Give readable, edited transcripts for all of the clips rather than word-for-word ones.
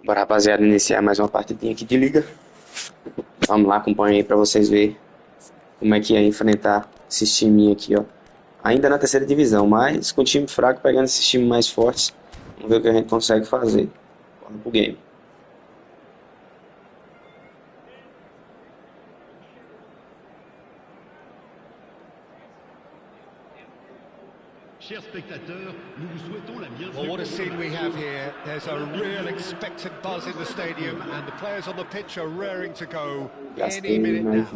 Bora, rapaziada, iniciar mais uma partidinha aqui de liga. Vamos lá, acompanha aí pra vocês verem como é que é enfrentar esses timinhos aqui, ó. Ainda na terceira divisão, mas com time fraco pegando esses times mais fortes. Vamos ver o que a gente consegue fazer. Bora pro game. Well, what a scene we have here. There's a real expectant buzz in the stadium and the players on the pitch are raring to go any minute now.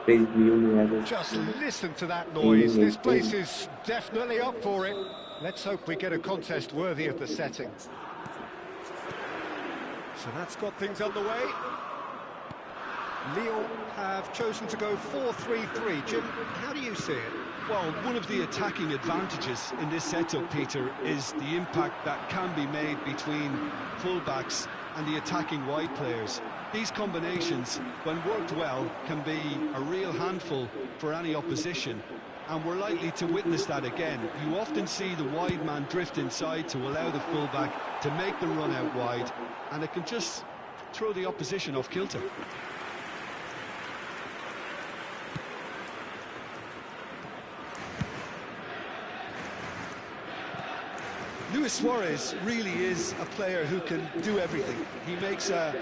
3 mil moedas. Just listen to that noise. This place is definitely up for it. Let's hope we get a contest worthy of the setting. So that's got things underway. Lyon have chosen to go 4-3-3. Jim, how do you see it? Well, one of the attacking advantages in this setup, Peter, is the impact that can be made between fullbacks and the attacking wide players. These combinations, when worked well, can be a real handful for any opposition, and we're likely to witness that again. You often see the wide man drift inside to allow the fullback to make the run out wide, and it can just throw the opposition off kilter. Luis Suarez really is a player who can do everything. He makes a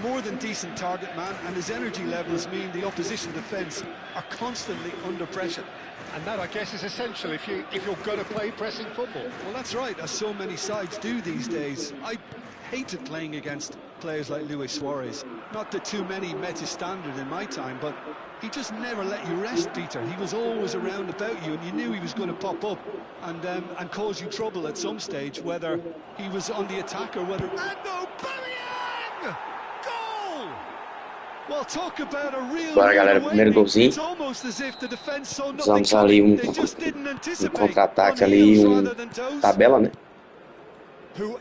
more than decent target man, and his energy levels mean the opposition defence are constantly under pressure. And that, I guess, is essential if you're going to play pressing football. Well, that's right, as so many sides do these days. I hated playing against players like Luis Suarez. Not that too many met his standard in my time, but he just never let you rest, Peter. He was always around about you, and you knew he was going to pop up and cause you trouble at some stage, whether he was on the attack or whether... And Aubameyang! Goal! Well, talk about a real... Bora, galera, primeiro golzinho. It's almost as if the defense saw nothing Usamos ali they just didn't anticipate. contra-ataque ali, tabela, né?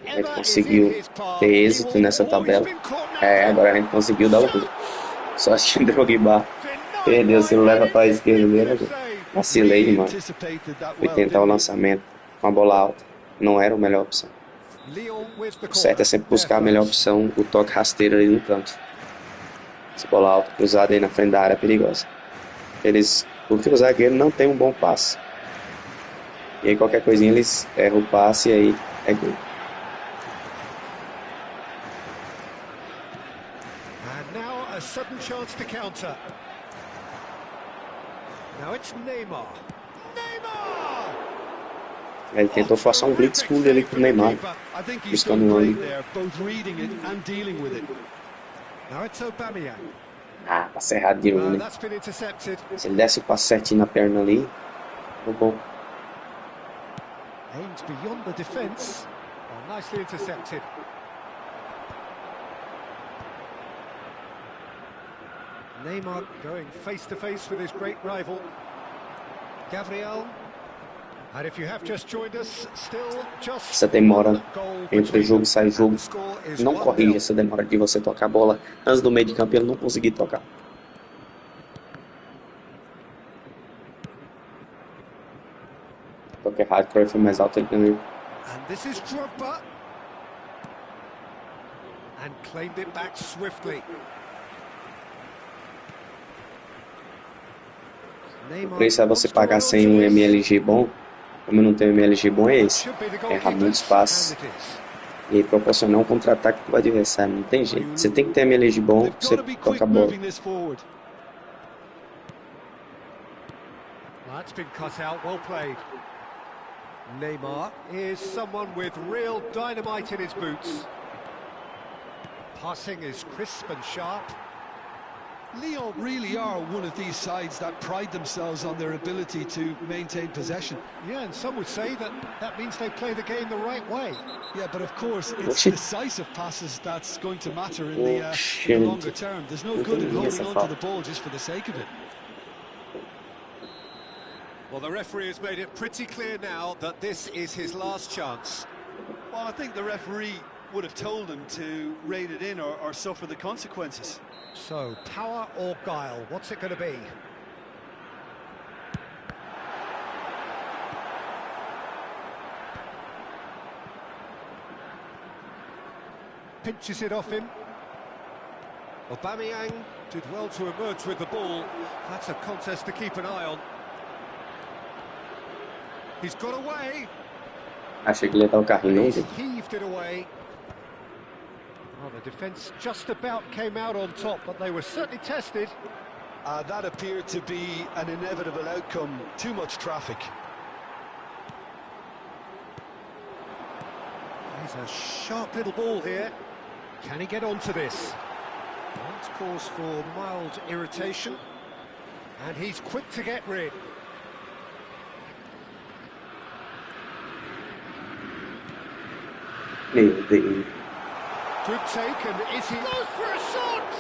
A gente conseguiu ter êxito nessa tabela. Agora a gente conseguiu dar o gol. Só que o Drogba perdeu, se não leva para a esquerda mesmo. Vacilei demais. Fui tentar o lançamento com a bola alta. Não era a melhor opção. O certo é sempre buscar a melhor opção, o toque rasteiro ali no canto. Essa bola alta cruzada aí na frente da área é perigosa. Porque o zagueiro não tem um bom passe. E aí qualquer coisinha eles erram o passe e aí é gol. A sudden chance to counter. Now it's Neymar. Neymar! Ele tentou forçar um blitz cool ali com o Neymar, buscando um ângulo. Now it's Aubameyang. Ah, passe errado de um, né? Se ele desse o passe certinho na perna ali, ficou bom. Aims beyond the defense. Oh, nicely intercepted. Neymar going face-to-face with his great rival, Gabriel. And if you have just joined us, still just... Essa demora entre jogo e sai jogo. Não corrige essa demora de você tocar a bola antes do meio de campo e ele não conseguir tocar. Toque errado, o foi mais alto, ele ganhou. And this is Drogba. And claimed it back swiftly. O preço é você pagar sem um MLG bom. Como eu não tenho MLG bom, é esse. Errar muitos passes e proporcionar um contra-ataque para o adversário. Não tem jeito. Você tem que ter MLG bom para você tocar a bola. That's been cut out, well played. Neymar is someone with real dynamite in his boots. Passing is crisp and sharp. Lyon really are one of these sides that pride themselves on their ability to maintain possession. Yeah, and some would say that means they play the game the right way. Yeah, but of course, it's decisive passes that's going to matter in the longer term. There's no good in holding on to the ball just for the sake of it. Well, the referee has made it pretty clear now that this is his last chance. Well, I think the referee would have told him to rein it in or suffer the consequences. So, power or guile, what's it going to be? pinches it off him. Aubameyang did well to emerge with the ball. That's a contest to keep an eye on. He's got away. Achei que ele ia dar o carrinho, não He's vi. heaved it away. Oh, the defence just about came out on top, but they were certainly tested. That appeared to be an inevitable outcome. Too much traffic. He's a sharp little ball here. Can he get onto this? That's cause for mild irritation. And he's quick to get rid. Meu Deus. Good take, and is he... Goes for a shot!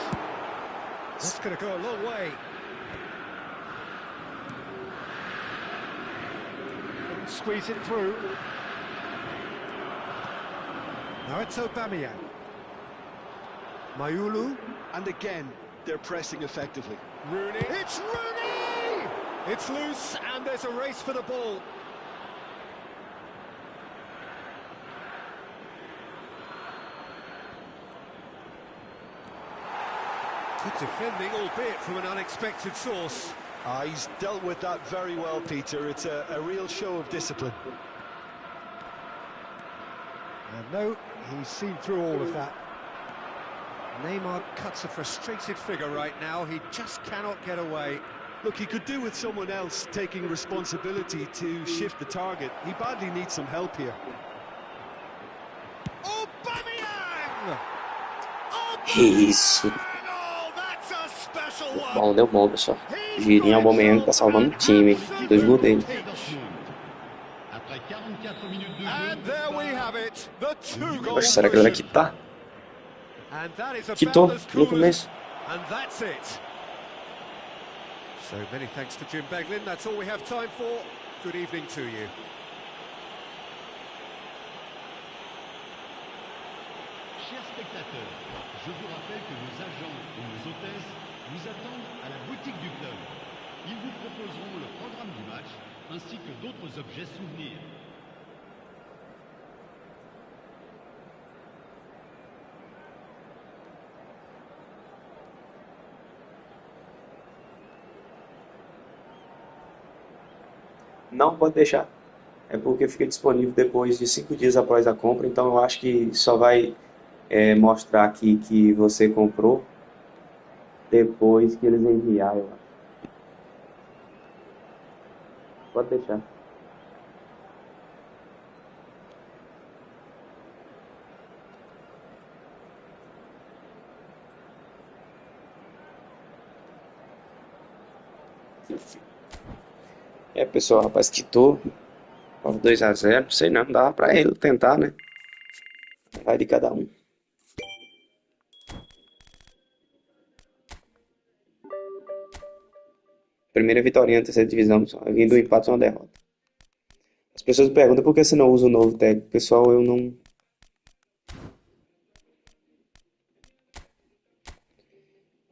That's going to go a long way. Couldn't squeeze it through. Now it's Aubameyang. Mayulu. And again, they're pressing effectively. Rooney. It's Rooney! It's loose, and there's a race for the ball. Good defending, albeit from an unexpected source. He's dealt with that very well, Peter. It's a real show of discipline. And no, he's seen through all of that. Neymar cuts a frustrated figure right now. He just cannot get away. Look, he could do with someone else taking responsibility to shift the target. He badly needs some help here. Aubameyang! Isso. Bom, deu bom, pessoal. Girinho Aubameyang tá salvando o time. 2 gols dele. Poxa, será que ele vai quitar? Quitou no começo. So many thanks to Jim Beglin. That's all we have time for. Good evening to you. Chers spectateurs, je vous rappelle que nos agents et nos hôtesses vous attendent à la boutique du club. Ils vous proposeront le programme du match ainsi que d'autres objets souvenirs. Não pode deixar. É porque fica disponível depois de 5 dias após a compra, então eu acho que só vai mostrar aqui que você comprou depois que eles enviarem, eu acho. Pode deixar. Pessoal, o rapaz quitou. 2-0, sei não, dá pra ele tentar, né? Vai de cada um. Primeira vitória na terceira divisão, vindo do empate ou uma derrota. As pessoas me perguntam por que você não usa o novo técnico. Pessoal, eu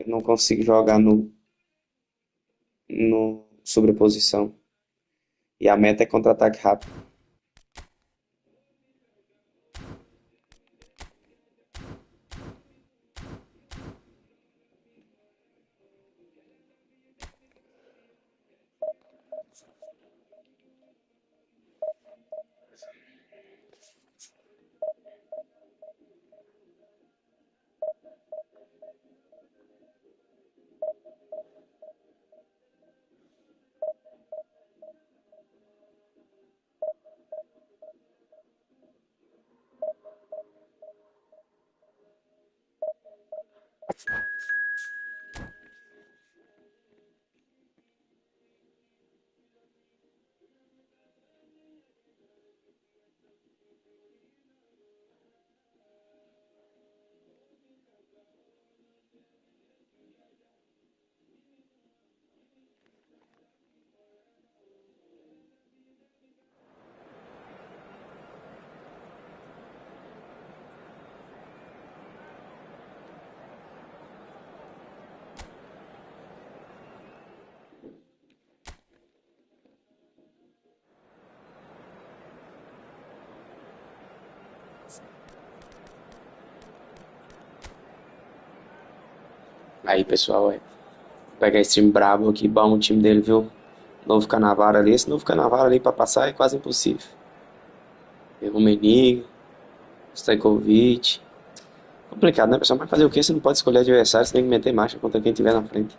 não consigo jogar no sobreposição. E a meta é contra-ataque rápido. Aí, pessoal, vou pegar esse time brabo aqui, bom o time dele, viu? Novo Canavaro ali. Esse novo Canavaro ali pra passar é quase impossível. Rummenigge, Stojkovic. Complicado, né, pessoal? Mas fazer o quê? Você não pode escolher adversário, você tem que meter marcha contra quem tiver na frente.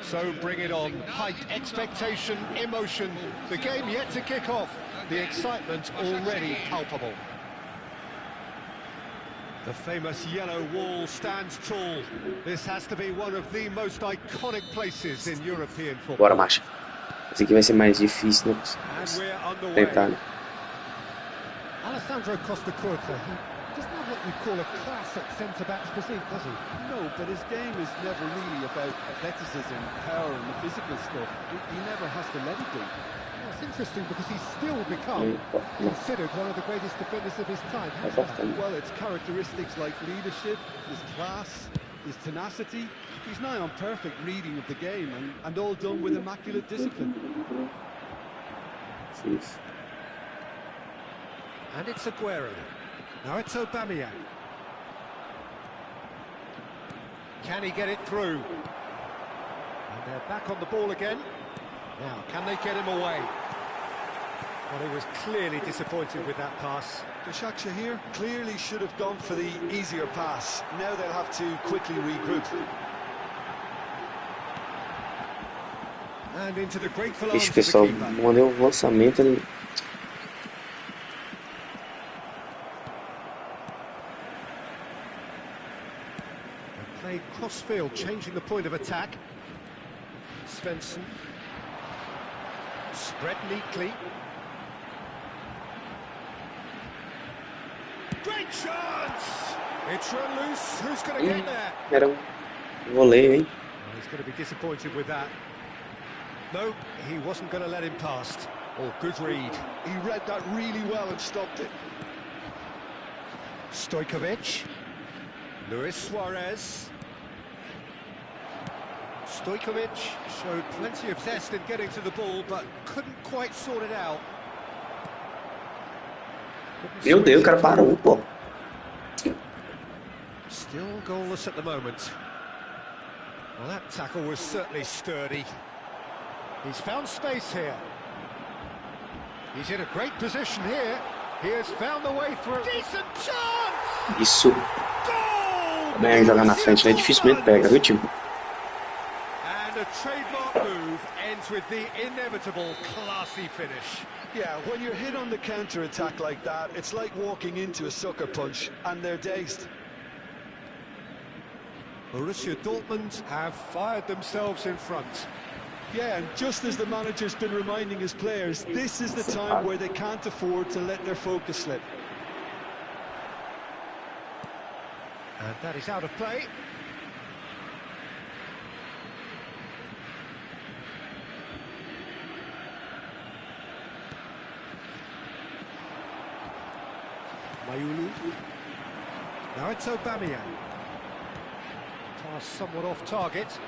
So bring it on. Height, expectation, emotion. The game yet to kick off. The excitement already palpable. The famous yellow wall stands tall. This has to be one of the most iconic places in European football. Bora, marcha. Esse aqui vai ser mais difícil, né? Tentar, né? Alessandro Costa Curta, he doesn't have what you'd call a classic centre-back's physique, does he? No, but his game is never really about athleticism, power and the physical stuff. He never has to let it be. Well, it's interesting because he's still become considered one of the greatest defenders of his time. How's that? Well, it's characteristics like leadership, his class, his tenacity. He's nigh on perfect reading of the game and all done with immaculate discipline. And it's Aguero. Now it's Aubameyang. Can he get it through? And they're back on the ball again. Now, can they get him away? Well, he was clearly disappointed with that pass. Başakşehir here clearly should have gone for the easier pass. Now they'll have to quickly regroup. And into the grateful Ixi, arms of the pessoal, keeper. mandei um lançamento ali. Played cross-field, changing the point of attack. Svensson. Spread neatly. Great chance! It's run loose. Who's going to get there? Era voleio, hein? Well, he's going to be disappointed with that. No, he wasn't going to let him past. Oh, good read. He read that really well and stopped it. Stojkovic. Luis Suarez. Stojkovic showed plenty of zest in getting to the ball, but couldn't quite sort it out. Meu Deus, o cara parou, pô. Still goalless at the moment. Well, that tackle was certainly sturdy. He's found space here. He's in a great position here. He has found the way through. Decent chance! Isso. Também jogar na frente, né? Dificilmente pega, viu, time? And a trademark move ends with the inevitable classy finish. Yeah, when you're hit on the counter-attack like that, it's like walking into a sucker punch, and they're dazed. Borussia Dortmund have fired themselves in front. Yeah, and just as the manager's been reminding his players, this is the time where they can't afford to let their focus slip. And that is out of play. Mayulu. Now it's Aubameyang. Pass somewhat off target.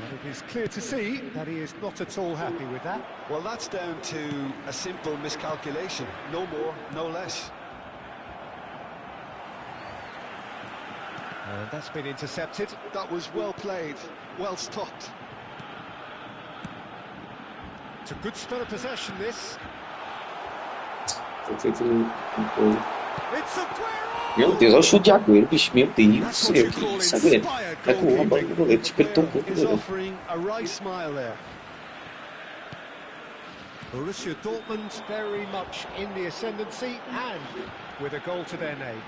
And it is clear to see that he is not at all happy with that. Well, that's down to a simple miscalculation. No more, no less. And that's been intercepted. That was well played, well stopped. It's a good spell of possession, this. It's Aguero! Meu Deus, olha o chute de Agüero, bicho. Meu Deus do céu, que isso, Agüero. Vai com uma bola no goleiro, tipo, ele tocou com o goleiro. Offering a right smile there. Borussia Dortmund very much in the ascendancy and with a goal to their name.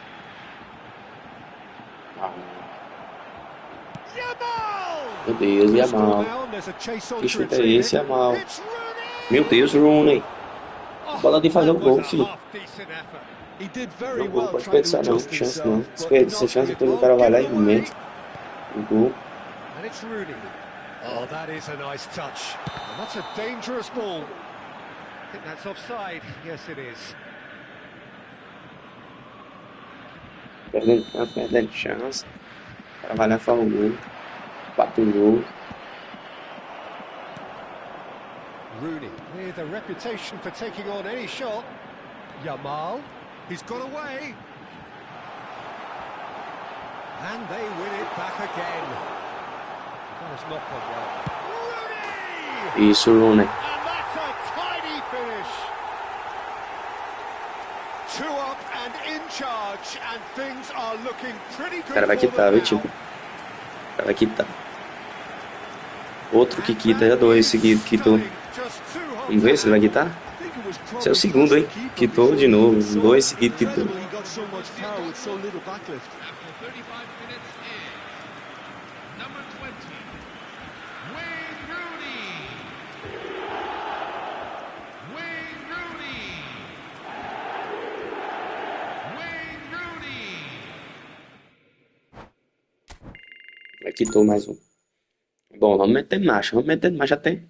Meu Deus, Yamal. Que chute é esse, Yamal? Meu Deus, Rooney. Bola de fazer o gol, filho. Não gol, pode desperdiçar não, chance não. Desperdiça chance, depois o cara vai lá e mete o gol. And it's Rooney. Oh, that is a nice touch. And that's a dangerous ball. I think that's offside. Yes, it is. Perdendo chance. cara vai levar o gol. 4 gols. Rooney with a reputation for taking on any shot. Yamal, he's got away. And they win it back again. That has not gone well. Rooney! Isso, Rooney. And that's a tidy finish. 2 up and in charge, and things are looking pretty good. O cara vai quitar, viu, time? O cara vai quitar. Outro que quita, já 2 seguidos, quitou. Vamos ver se ele vai quitar? Esse é o segundo, hein? Quitou de novo, 2 seguidos, quitou. Aí quitou mais um. Bom, vamos metendo marcha até.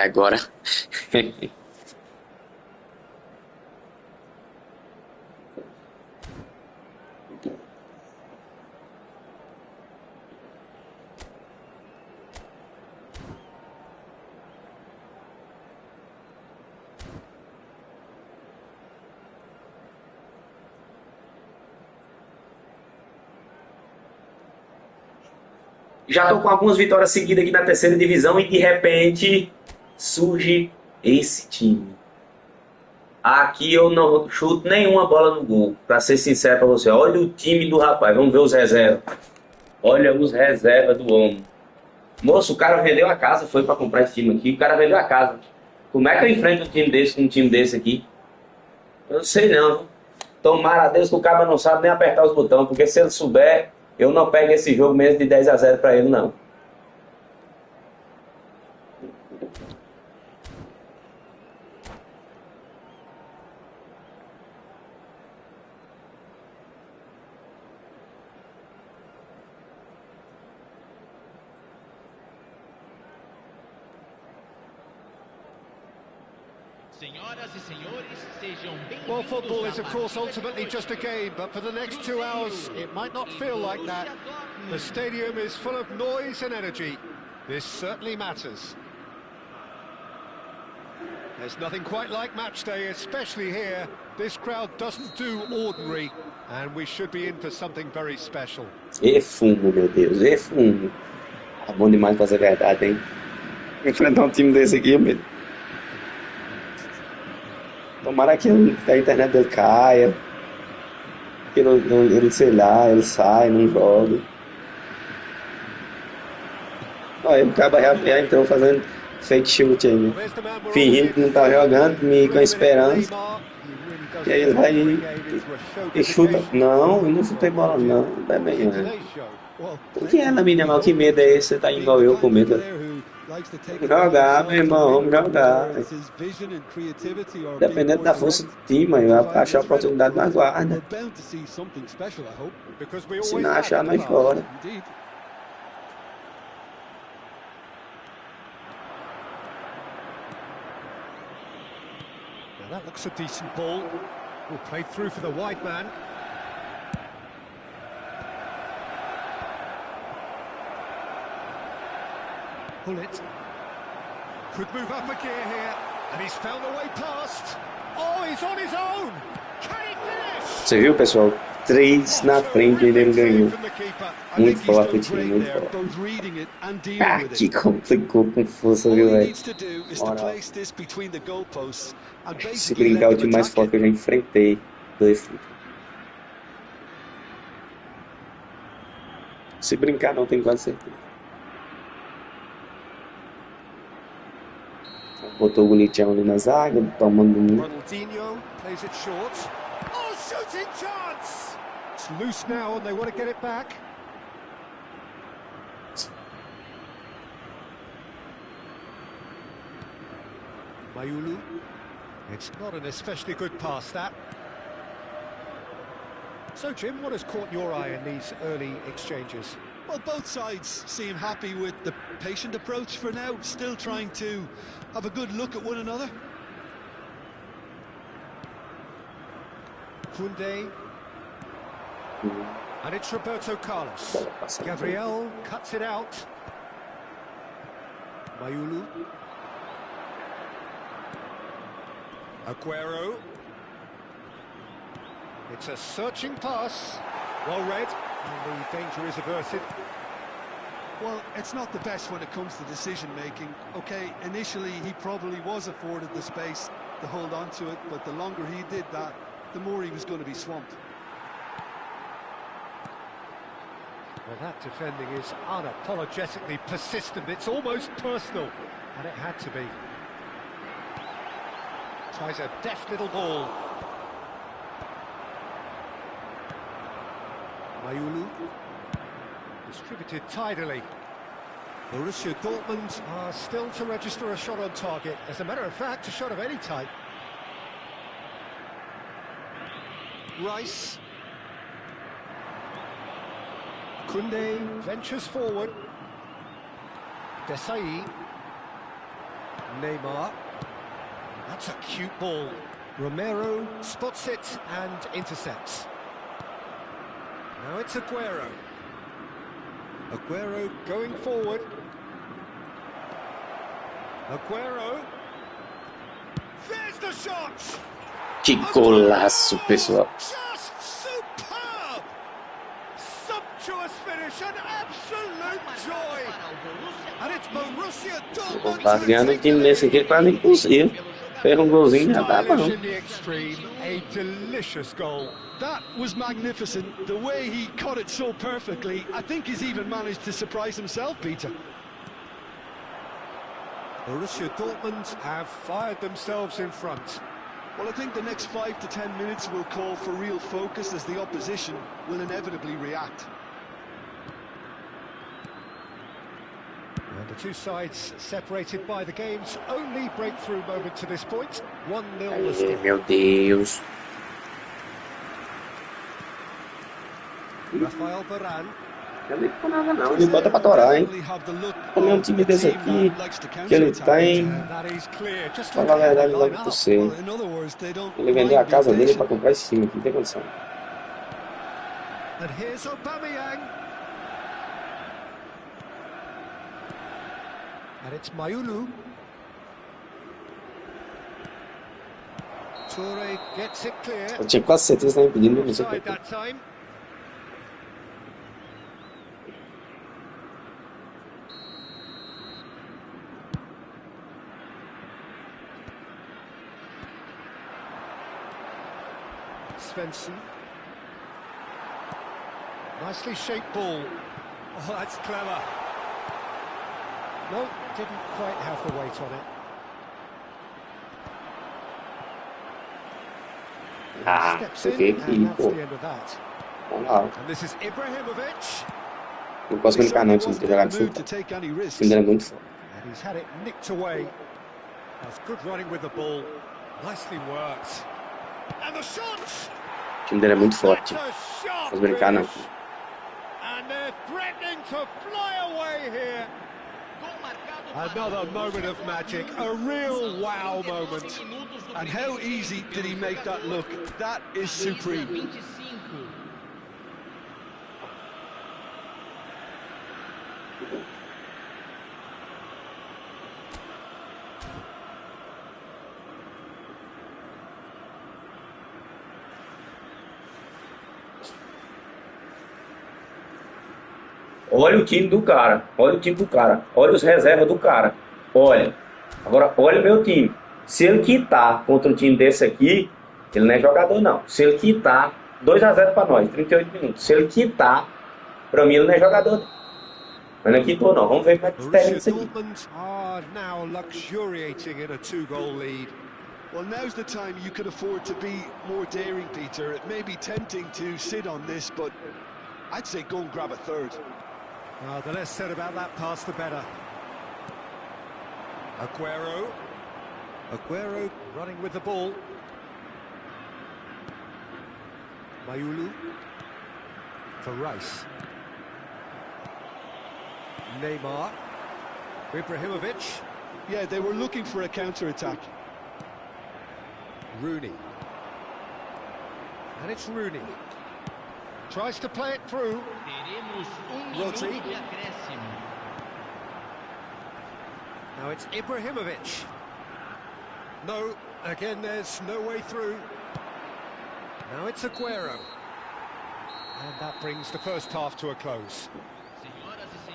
Agora. Já estou com algumas vitórias seguidas aqui na terceira divisão e de repente surge esse time. Aqui eu não chuto nenhuma bola no gol, para ser sincero para você. Olha o time do rapaz, vamos ver os reservas. Olha os reservas do homem. Moço, o cara vendeu a casa, foi para comprar esse time aqui, o cara vendeu a casa. Como é que eu enfrento um time desse com um time desse aqui? Eu não sei não. Tomara a Deus que o cara não sabe nem apertar os botões, porque se ele souber, eu não pego esse jogo mesmo de 10-0 para ele, não. Well, football is, of course, ultimately just a game, but for the next 2 hours, it might not feel like that. The stadium is full of noise and energy. This certainly matters. There's nothing quite like match day, especially here. This crowd doesn't do ordinary, and we should be in for something very special. E fumo, meu Deus, e fumo. Tá bom demais pra ser verdade, hein? Enfrentar um time desse aqui, meu. Tomara que a internet dele caia, que ele, sei lá, ele sai, não joga. Olha, o cara já entrou fazendo fake chute aí, né? Fingindo que não tá jogando, me com a esperança. E aí ele vai e chuta. Não, eu não chutei bola não, é bem, né? O que é, Lamine Yamal? Que medo é esse? Você tá igual eu com medo. Jogar, meu irmão, vamos jogar. Dependendo da força do time, vai achar a oportunidade na guarda. Se não achar, nós fora. That looks a decent ball. Will play through for the wide man. Pull it. Could move up a gear here, and he's found the way past. Oh, he's on his own. Can he finish? Você viu, pessoal? 3 na frente ele ganhou. Muito forte o time, muito forte. Ah, que complicou com força, viu, velho? Se brincar, o time mais forte que eu já enfrentei do eFootball. Se brincar, não, tenho quase certeza. Botou o bonitinho ali na zaga, tomando um. Ronaldinho plays it short. Oh, shooting chance! It's loose now and they want to get it back. Mayulu. It's not an especially good pass, that. So, Jim, what has caught your eye in these early exchanges? Well, both sides seem happy with the patient approach for now, still trying to have a good look at one another. Koundé. And it's Roberto Carlos. Gabriel cuts it out. Mayulu. Aguero. It's a searching pass. Well read, and the danger is averted. Well, it's not the best when it comes to decision-making. Okay, initially he probably was afforded the space to hold on to it, but the longer he did that, the more he was going to be swamped. Well, that defending is unapologetically persistent. It's almost personal, and it had to be. Tries a deft little ball. Mayulu. Distributed tidily. Borussia Dortmund are still to register a shot on target. As a matter of fact, a shot of any type. Rice. Koundé ventures forward. Desai. Neymar. That's a cute ball. Romero spots it and intercepts. Now it's Aguero. Aguero going forward. Aguero. There's the shot! Que golaço, pessoal. Just superb! Sumptuous finish, an absolute joy! And it's Borussia Dortmund. Tá ganhando um time desse aqui é quase impossível. Fez um golzinho, já dá pra não. A delicious goal. That was magnificent. The way he caught it so perfectly, I think he's even managed to surprise himself, Peter. Borussia Dortmund have fired themselves in front. Well, I think the next 5 to 10 minutes will call for real focus as the opposition will inevitably react. And the two sides separated by the game's only breakthrough moment to this point. 1-0. Meu Deus. Rafael Varane. Não ligo por nada não, ele bota pra torar, hein? Como é um time desse aqui, que ele tem, falar a verdade logo pra você. Ele vendeu a casa dele pra comprar esse time aqui, não tem condição. And here's Aubameyang. And it's Mayulu. Toure gets it clear. Eu tinha quase certeza que estava impedindo, mas não sei That time. Svensson. Nicely shaped ball. Oh, that's clever. No, didn't quite have the weight on it. Ah, peguei aqui, pô. Vamos lá. And this is Ibrahimovic. Não posso brincar não, time ter jogado assim. O time dele é muito forte. And he's had it nicked away. That's good running with the ball. Nicely worked. And the shot. O time dele é muito forte. Não posso brincar não. And they're threatening to fly away here. Another moment of magic, a real wow moment. And how easy did he make that look? That is supreme. Olha o time do cara, olha o time do cara, olha os reservas do cara, olha. Agora olha o meu time. Se ele quitar contra um time desse aqui, ele não é jogador não. Se ele quitar, 2-0 para nós, 38 minutos. Se ele quitar, para mim ele não é jogador não. Mas não quitou não, vamos ver como é que termina isso aqui. Now luxuriating in a 2-goal lead. Well, now's the time you can afford to be more daring, Peter. It may be tempting to sit on this, but I'd say go and grab a third. The less said about that pass, the better. Aguero running with the ball. Mayulu for Rice. Neymar. Ibrahimovic. Yeah, they were looking for a counter-attack. Rooney. And it's Rooney. Tries to play it through. Rodri. Now it's Ibrahimovic. No, again there's no way through. Now it's Aguero. And that brings the first half to a close.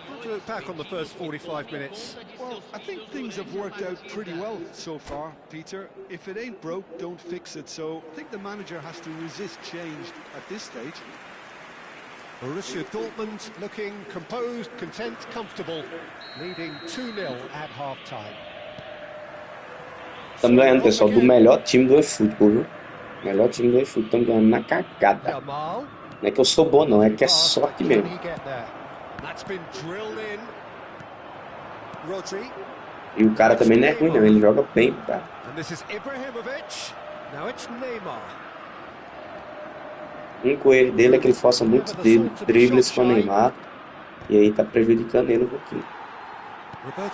How do you look back on the first 45 minutes? Well, I think things have worked out pretty well so far, Peter. If it ain't broke, don't fix it. So I think the manager has to resist change at this stage. Borussia Dortmund looking composed, content, comfortable, leading 2-0 at half-time. Estamos ganhando, pessoal, do melhor time do eFootball, viu? Melhor time do eFootball, estamos ganhando na cagada. Não é que eu sou bom não, é que é sorte mesmo. E o cara também não é ruim não, ele joga bem, tá? Um com ele dele é que ele força muitos dribles com o Neymar. E aí tá prejudicando ele um pouquinho. Tá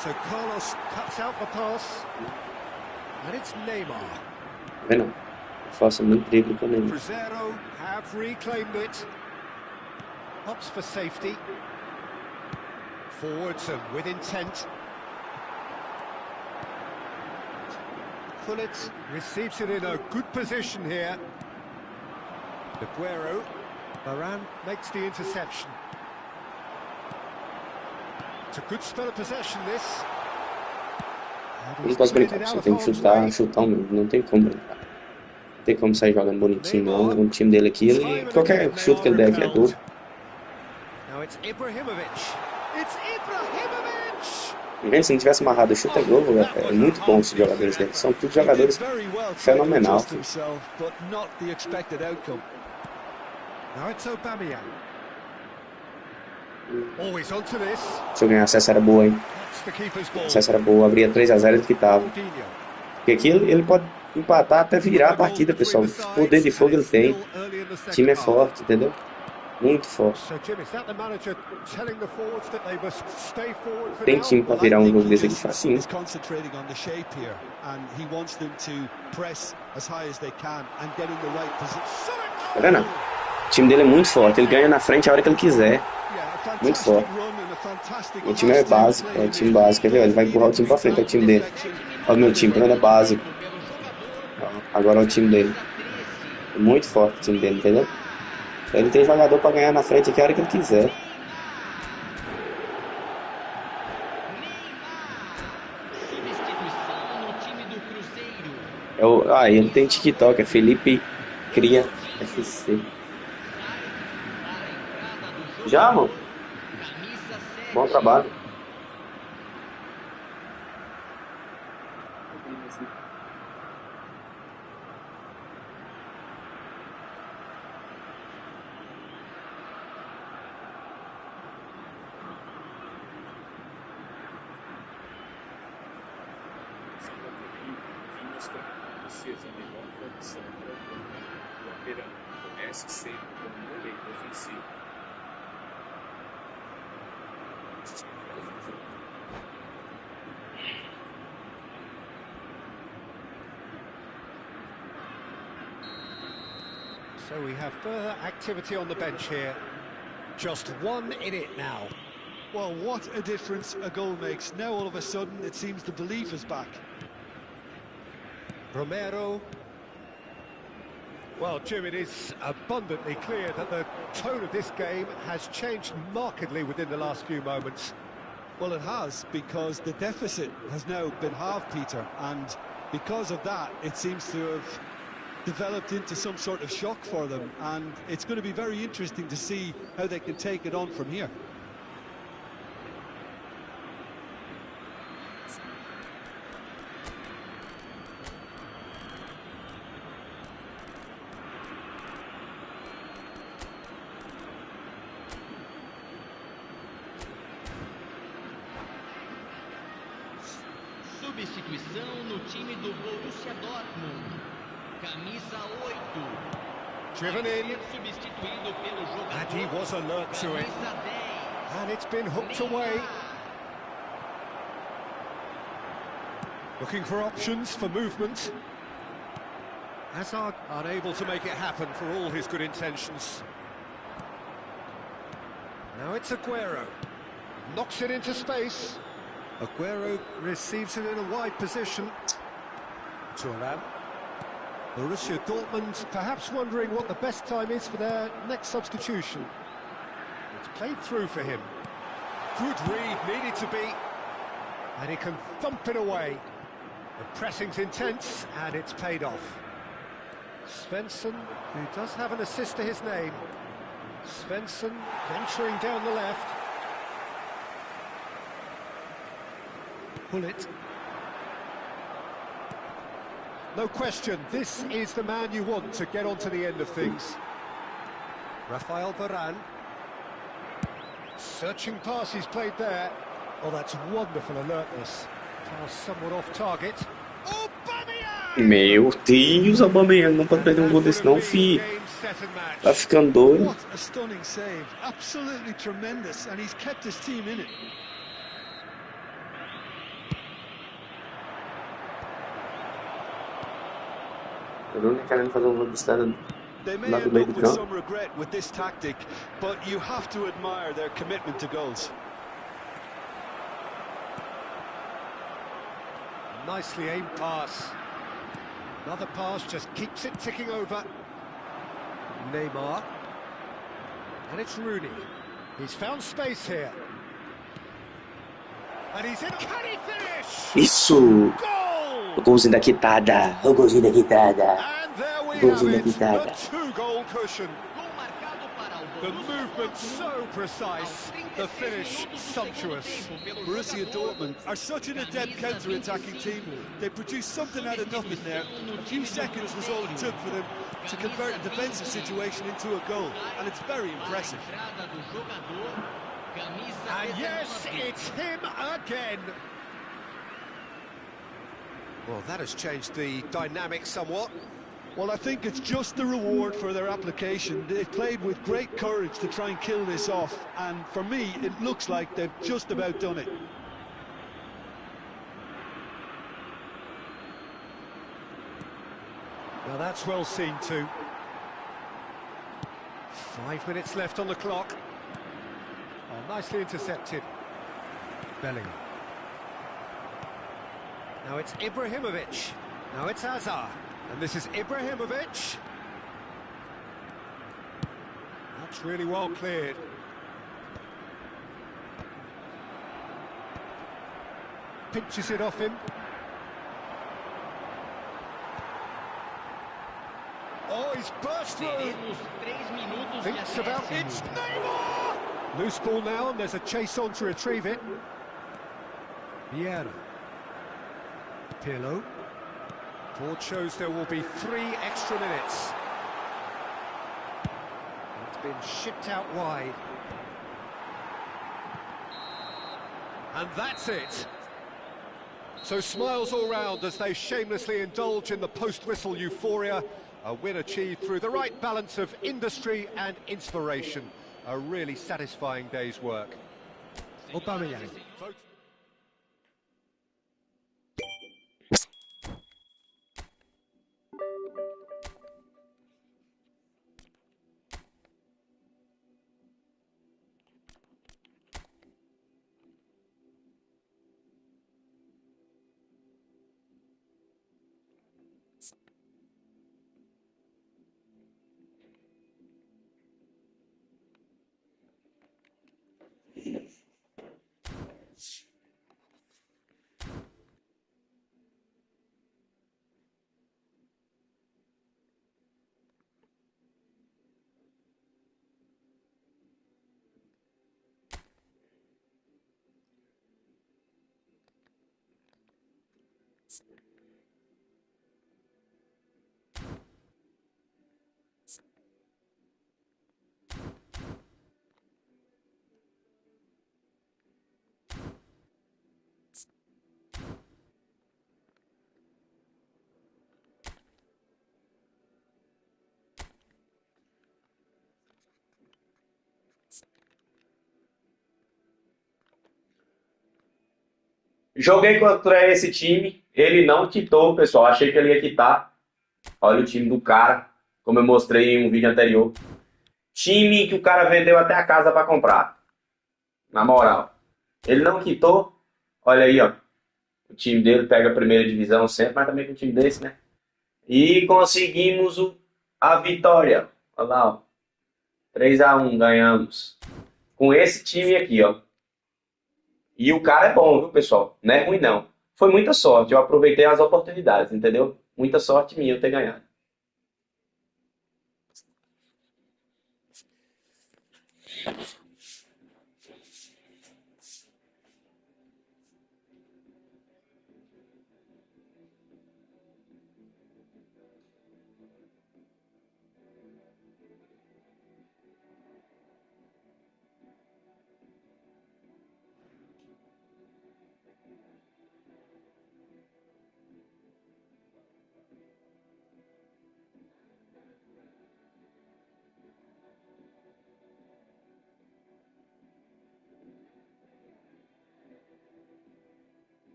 vendo? Força muito drible com o Neymar. Opts for safety. Forwards and with intent. Pullet receives it in a good position here. Aguero. Varane makes the interception. It's a good spell of possession, this. Não posso brincar, você tem que chutar um mesmo, não tem como brincar. Não tem como sair jogando bonitinho não, o time dele aqui, ele, qualquer chute que ele der aqui é gol. Se não tivesse amarrado o chute é gol, é muito bom esses jogadores dele, são todos jogadores fenomenal. Se eu ganhar acesso era boa, hein? Acesso era boa, abria 3-0 e quitava. Porque aqui ele pode empatar até virar a partida, pessoal. O poder de fogo ele tem. O time é forte, entendeu? Muito forte. Tem time para virar um jogo desse aqui facinho. Tá vendo? O time dele é muito forte. Ele ganha na frente a hora que ele quiser. Muito forte. O time é básico, é o time básico. Quer ver? Ele vai empurrar o time para frente, é o time dele. Olha o meu time, ele é básico. Agora é o time dele. É muito forte o time dele, entendeu? Ele tem jogador para ganhar na frente aqui a hora que ele quiser. Ele tem TikTok, é Felipe Cria FC. Já, mano? Bom trabalho. defesa melhor condição para o lateral. Comece sempre com um elenco ofensivo. So we have further activity on the bench here. Just 1 in it now. Well, what a difference a goal makes. Now all of a sudden it seems the belief is back. Romero. Well, Jim, it is abundantly clear that the tone of this game has changed markedly within the last few moments. Well, it has, because the deficit has now been halved, Peter, and because of that, it seems to have developed into some sort of shock for them, and it's going to be very interesting to see how they can take it on from here. Substituição no time do Borussia Dortmund. Camisa 8. Driven in. Substituído pelo jogador. And he was alert to it. And it's been hooked away. Looking for options for movement. Hazard unable to make it happen for all his good intentions. Now it's Aguero. Knocks it into space. Aguero receives it in a wide position. Thuram. Borussia Dortmund perhaps wondering what the best time is for their next substitution. It's played through for him. Good read, needed to be. And he can thump it away. The pressing's intense, and it's paid off. Svensson, who does have an assist to his name. Svensson venturing down the left. Pull it. No question, this is the man you want to get on to the end of things. Rafael Varane. Searching pass he's played there. Oh, that's wonderful alertness. Pass somewhat off target. Meu Deus, Aubameyang não pode perder um gol desse não, fi. Tá ficando doido. What a stunning save. Absolutely tremendous, and he's kept his team in it. Querendo fazer uma velocidade They may lá do end meio up do with campo. some regret with this tactic, but you have to admire their commitment to goals. Nicely aimed pass. Another pass just keeps it ticking over. Neymar. And it's Rooney. He's found space here. And he's in. Can he finish? Isso! Goal! O golzinho da quitada. O golzinho da quitada. And there we Golzinho da have it, quitada. the two-goal cushion. The movement so precise, the finish sumptuous. Borussia Dortmund are such an adept counter-attacking team. They produced something out of nothing there. A few seconds was all it took for them to convert a defensive situation into a goal, and it's very impressive. And yes, it's him again. Well, that has changed the dynamic somewhat. Well, I think it's just the reward for their application. They played with great courage to try and kill this off, and for me, it looks like they've just about done it. Now that's well seen too. 5 minutes left on the clock. Oh, nicely intercepted. Bellingham. Now it's Ibrahimovic. Now it's Hazard. And this is Ibrahimovic. That's really well cleared. Pinches it off him. Oh, he's burst through. Thinks about it. It's Neymar! Loose ball now, and there's a chase on to retrieve it. Vieira. Pirlo. Board shows there will be 3 extra minutes. It's been shipped out wide. And that's it. So smiles all round as they shamelessly indulge in the post-whistle euphoria. A win achieved through the right balance of industry and inspiration. A really satisfying day's work. Aubameyang. Joguei contra esse time, ele não quitou, pessoal. Achei que ele ia quitar. Olha o time do cara, como eu mostrei em um vídeo anterior. Time que o cara vendeu até a casa para comprar. Na moral. Ele não quitou. Olha aí, ó. O time dele pega a primeira divisão sempre, mas também com um time desse, né? E conseguimos a vitória. Olha lá, ó. 3-1 ganhamos. Com esse time aqui, ó. E o cara é bom, viu, pessoal? Não é ruim, não. Foi muita sorte. Eu aproveitei as oportunidades, entendeu? Muita sorte minha eu ter ganhado.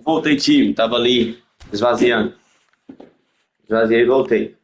Voltei, time. Tava ali, esvaziando. Esvaziei e voltei.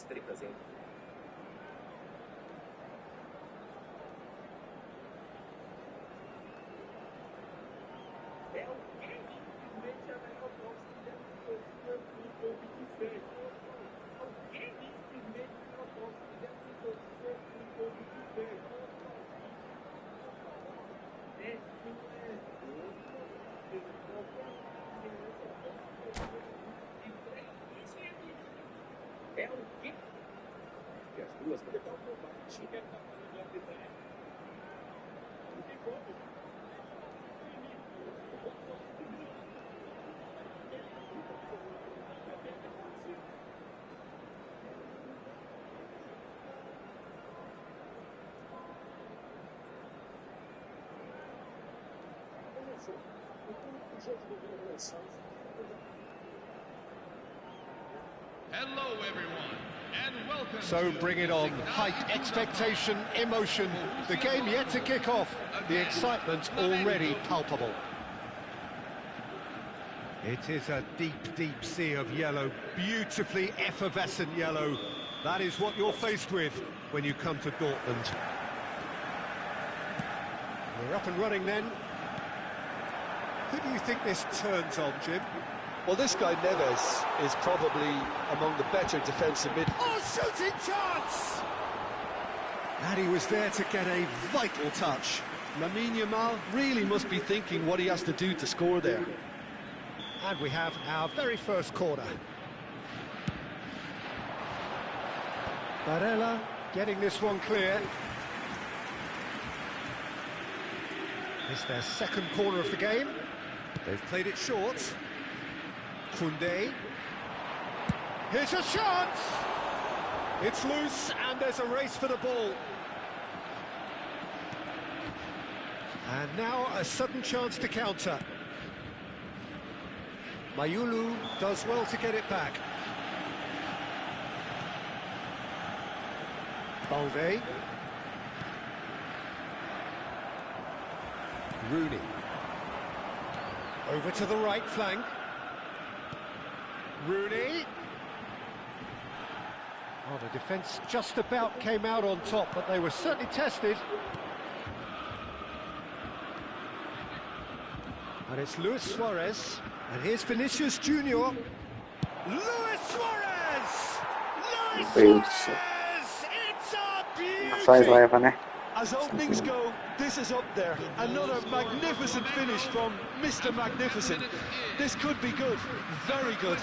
Tripas, hein? É alguém simplesmente a melhor boxe que deve ter torcida no Clube 26. Alguém simplesmente a melhor boxe que deve ter torcida no Clube 26. Esse não é outro. Qualquer um que vier nessa boxe de 3 é alguém. E as duas vão levar o combate. Quem tá falando lá de trás? Não tem como. Hello, everyone, and welcome. So bring it on. Hype, expectation, emotion. The game yet to kick off. The excitement already palpable. It is a deep, deep sea of yellow. Beautifully effervescent yellow. That is what you're faced with when you come to Dortmund. We're up and running then. Who do you think this turns on, Jim? Well, this guy Neves is probably among the better defensive midfielders. Oh, shooting chance! And he was there to get a vital touch. Lamine Yamal really must be thinking what he has to do to score there. And we have our very first corner. Barella getting this one clear. It's their second corner of the game. They've played it short. Koundé. Here's a chance! It's loose and there's a race for the ball. And now a sudden chance to counter. Mayulu does well to get it back. Balde. Rooney. Over to the right flank. Rooney. Oh, the defence just about came out on top, but they were certainly tested. And it's Luis Suarez. And here's Vinicius Junior. Luis Suarez! Luis Suarez! It's a beauty! As openings go, this is up there. Another magnificent finish from Mr. Magnificent. This could be good, very good.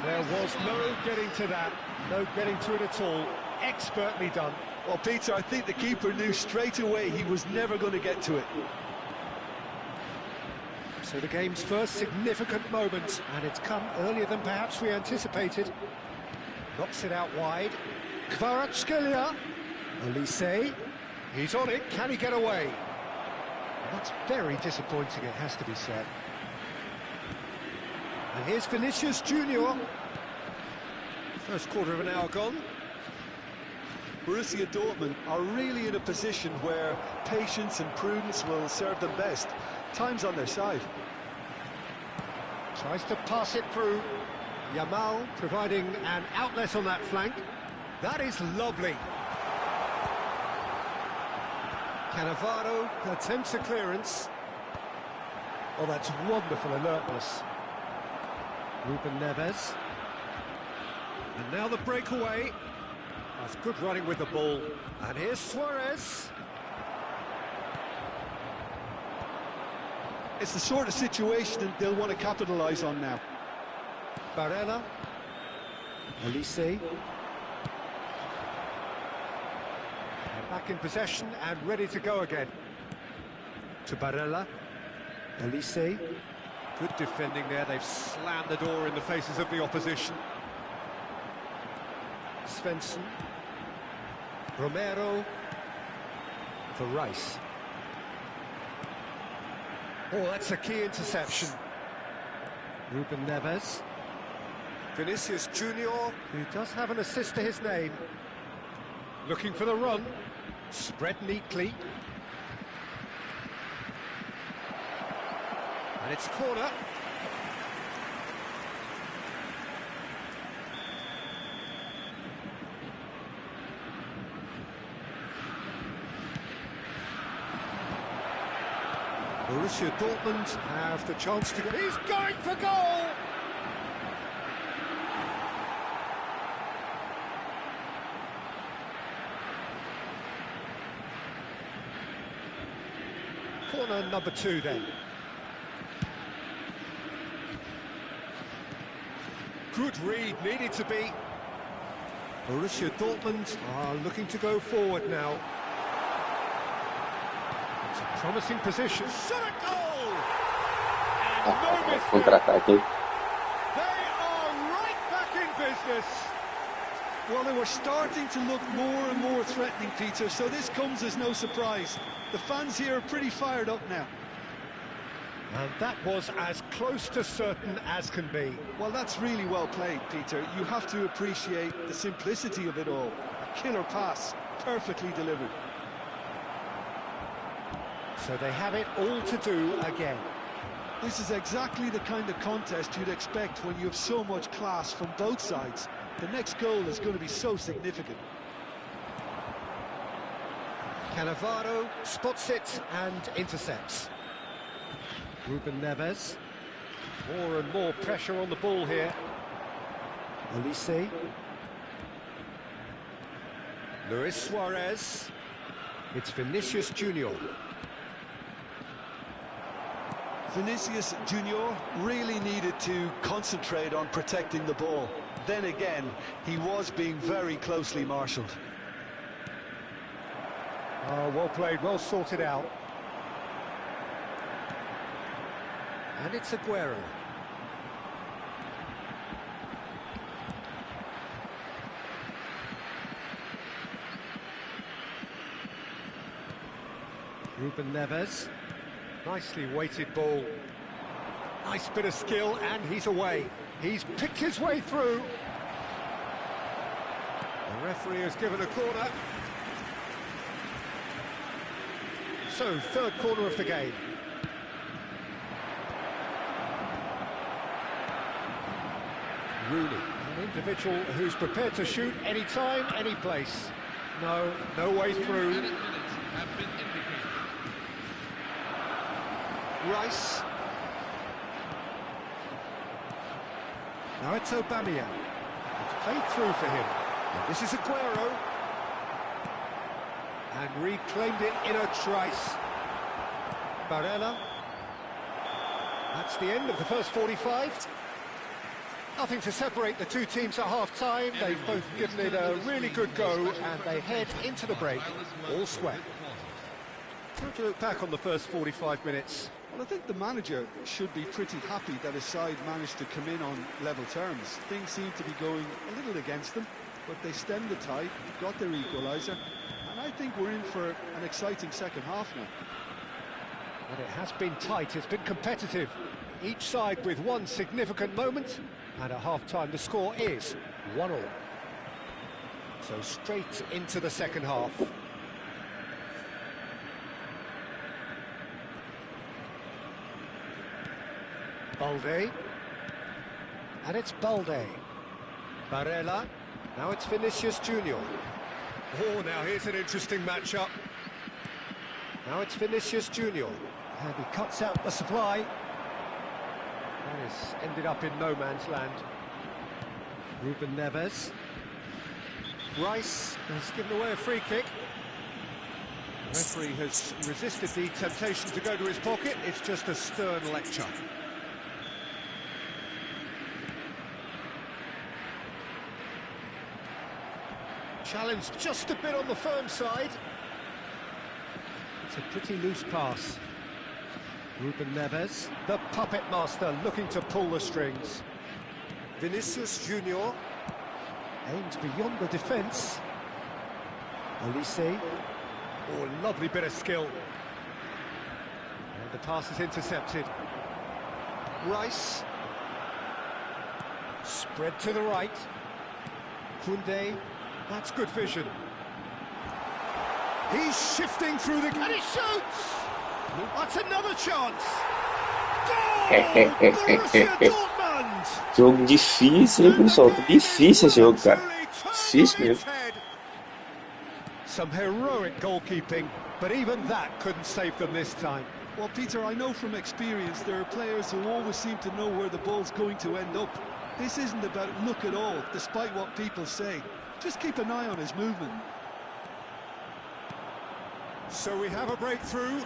There was no getting to that, no getting to it at all. Expertly done. Well, Peter, I think the keeper knew straight away he was never going to get to it. So the game's first significant moment, and it's come earlier than perhaps we anticipated. Knocks it out wide. Kvaratskhelia. Elise. He's on it. Can he get away? And that's very disappointing, it has to be said. And here's Vinicius Junior. First quarter of an hour gone. Borussia Dortmund are really in a position where patience and prudence will serve them best. Time's on their side. Tries to pass it through. Yamal providing an outlet on that flank. That is lovely. Cannavaro attempts a clearance. Oh, that's wonderful alertness. Ruben Neves. And now the breakaway. That's good running with the ball. And here's Suarez. It's the sort of situation that they'll want to capitalise on now. Barella. Elise. Back in possession and ready to go again. To Barella. Elise. Good defending there. They've slammed the door in the faces of the opposition. Svensson. Romero. For Rice. Oh, that's a key interception. Ruben Neves. Vinicius Junior, who does have an assist to his name. Looking for the run. Spread neatly. And it's corner. Borussia Dortmund have the chance to go. He's going for goal! Corner number 2 then. Good read, needed to be. Borussia Dortmund are looking to go forward now. It's a promising position. Shot a goal! And no mistake. They are right back in business. Well, they were starting to look more and more threatening, Peter, so this comes as no surprise. The fans here are pretty fired up now. And that was as close to certain as can be. Well, that's really well played, Peter. You have to appreciate the simplicity of it all. A killer pass, perfectly delivered. So they have it all to do again. This is exactly the kind of contest you'd expect when you have so much class from both sides. The next goal is going to be so significant. Cannavaro spots it and intercepts. Ruben Neves. More and more pressure on the ball here. Elise. Luis Suarez. It's Vinicius Junior. Vinicius Junior really needed to concentrate on protecting the ball. Then again, he was being very closely marshalled. Oh, well played, well sorted out. And it's Aguero. Ruben Neves. Nicely weighted ball. Nice bit of skill, and he's away. He's picked his way through. The referee has given a corner. So, third corner of the game. Rooney, an individual who's prepared to shoot any time, any place. No way through. Rice. Now it's Aubameyang. It's played through for him. And this is Aguero. And reclaimed it in a trice. Barella. That's the end of the first 45. Nothing to separate the two teams at half-time. They've both given it a really good go, and they head into the break all square. How do you look back on the first 45 minutes? Well, I think the manager should be pretty happy that his side managed to come in on level terms. Things seem to be going a little against them, but they stemmed the tide, got their equaliser, and I think we're in for an exciting second half now. But it has been tight, it's been competitive. Each side with one significant moment, and at half-time the score is 1-1. So straight into the second half. Balde. And it's Balde. Barella. Now it's Vinicius Junior. Oh, now here's an interesting matchup. Now it's Vinicius Junior. And he cuts out the supply. That has ended up in no man's land. Ruben Neves. Rice has given away a free kick. The referee has resisted the temptation to go to his pocket. It's just a stern lecture. Challenge just a bit on the firm side. It's a pretty loose pass. Ruben Neves, the puppet master, looking to pull the strings. Vinicius Junior aims beyond the defence. Olise. Oh, lovely bit of skill. And the pass is intercepted. Rice. Spread to the right. Koundé. That's good vision. He's shifting through the... And he shoots! That's another chance! Goal! Borussia Dortmund! Jogo difícil, hein, pessoal? Difícil esse jogo, cara. Difícil mesmo. Some heroic goalkeeping, but even that couldn't save them this time. Well, Peter, I know from experience there are players who always seem to know where the ball's going to end up. This isn't about luck at all, despite what people say. Just keep an eye on his movement. So we have a breakthrough.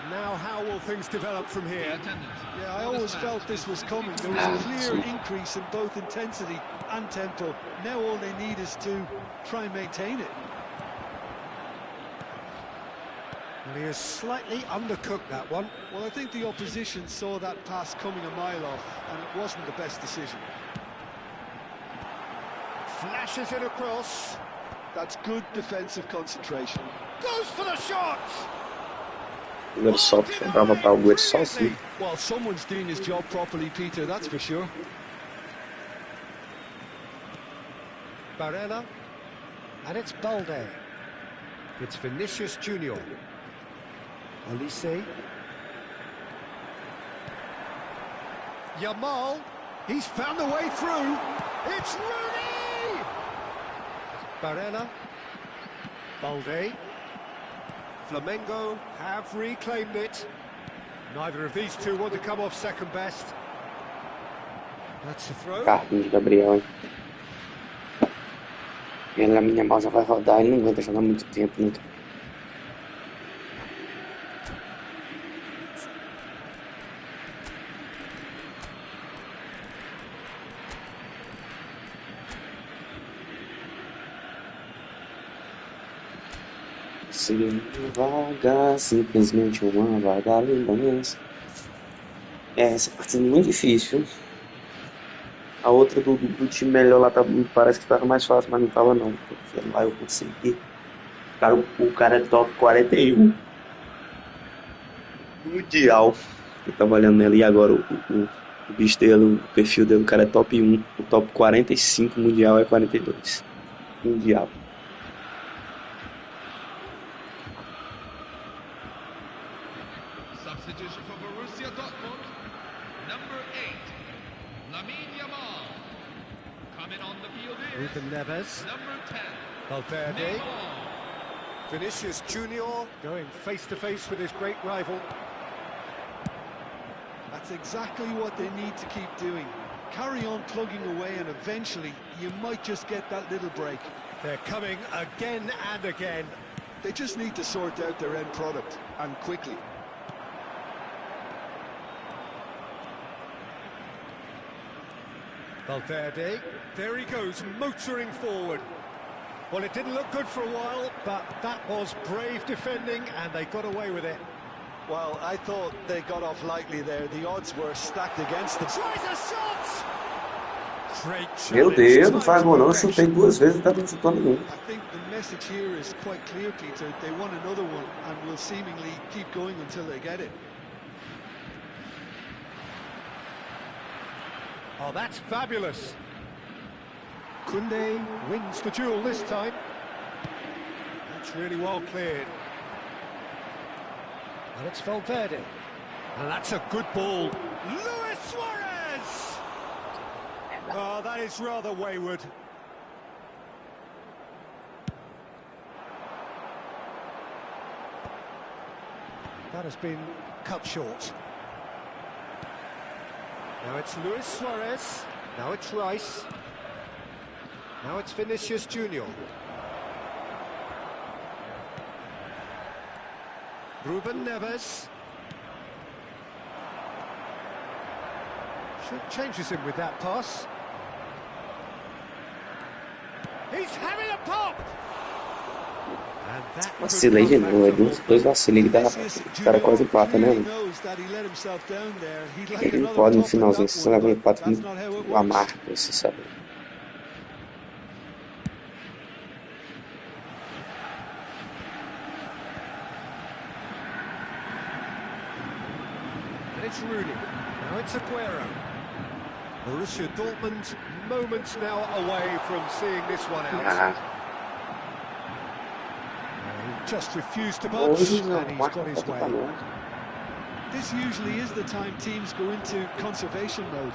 Now how will things develop from here? Yeah, I always felt this was coming. There was a clear increase in both intensity and tempo. Now all they need is to try and maintain it. And he has slightly undercooked that one. Well, I think the opposition saw that pass coming a mile off, and it wasn't the best decision. Flashes it across. That's good defensive concentration. Goes for the shot! Primeiro salto sobrava para o só assim. Well, someone's doing his job properly, Peter, that's for sure. Barella. And it's Balde. It's Vinicius Junior. Olise. Yamal. He's found a way through. It's Rooney! Barella. Balde. Flamengo have reclaimed it. Neither of these two want to come off second best. That's the throw. Carlinhos Gabriel, hein? A minha mouse vai rodar e não aguenta jogar muito tempo, né? Vaga, simplesmente uma vaga lembrança. Essa parte é muito difícil. A outra do time melhor lá parece que estava mais fácil, mas não estava não. Porque lá eu consegui. O cara é top 41. Mundial. Eu tava olhando nele e agora o bicho dele, o perfil dele, o cara é top 1. O top 45 mundial é 42. Mundial. Substitution for Borussia Dortmund. Number 8, Lamine Yamal. Coming on the field is Ruben Neves. number 10, Valverde. Neymar. Vinicius Junior going face-to-face with his great rival. That's exactly what they need to keep doing. Carry on plugging away and eventually you might just get that little break. They're coming again and again. They just need to sort out their end product, and quickly. Valverde, there he goes, motoring forward. Well, it didn't look good for a while, but that was brave defending, and they got away with it. Well, I thought they got off lightly there. The odds were stacked against them. Tries a shot! Great Meu challenge. Deus, não faz gol não. Eu chutei 2 vezes e não tá chutando nenhum. I think the message here is quite clear, Peter. They want another one and will seemingly keep going until they get it. Oh, that's fabulous. Koundé wins the duel this time. That's really well cleared. And it's Valverde. And that's a good ball. Luis Suarez! Oh, that is rather wayward. That has been cut short. Now it's Luis Suarez. Now it's Rice. Now it's Vinicius Junior. Ruben Neves. Changes him with that pass. He's having a pop! And that Vacilei de novo, é dois vacilinhos que dava. O cara quase empata, né? Ele não pode no finalzinho, se você leva um empate muito amargo, você sabe. And it's Rooney. Now it's Aguero. Borussia Dortmund moments now away from seeing this one out. He just refused to budge, and he's got his way. This usually is the time teams go into conservation mode.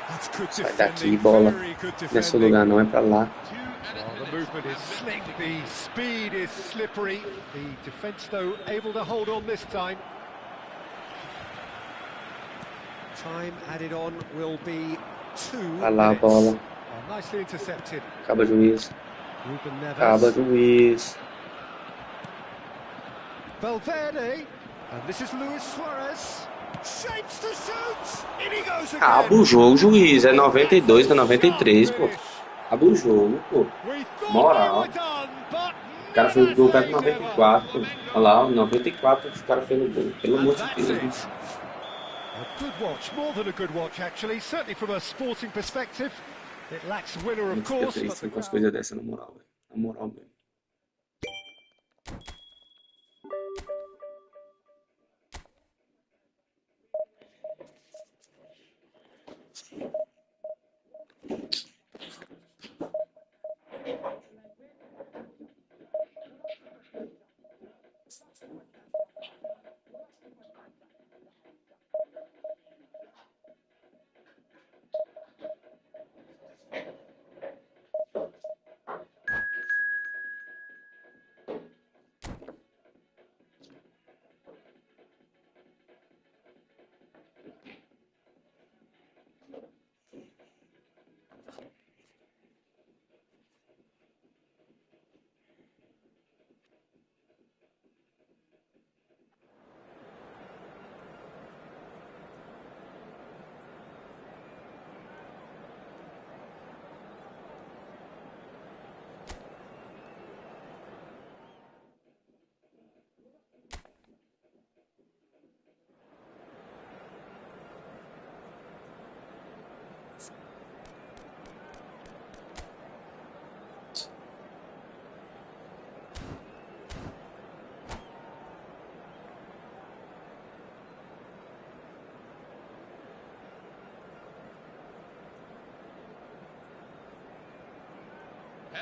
That's good Sai daqui, defending, bola. very good Nesse defending. lugar não é pra lá. Oh, the movement is slick, the speed is slippery. The defence, though, able to hold on this time. Time added on will be 2 Vai lá a minutes. bola. Oh, nicely intercepted. Acaba juiz. Ruben Neves. Acaba juiz. Valverde. And this is Luis Suarez. Shapes to shoot. In he goes again. Acaba o jogo, juiz. É 92 a 93, pô. Acaba o jogo, pô. Moral. O cara fez o gol perto de 94. Olha lá, 94 os caras fez o gol. Pelo amor de Deus. A good watch, more than a good watch actually, certainly from a sporting perspective. It lacks winner of course, but the Com as coisas dessa, na moral, velho. Na moral mesmo.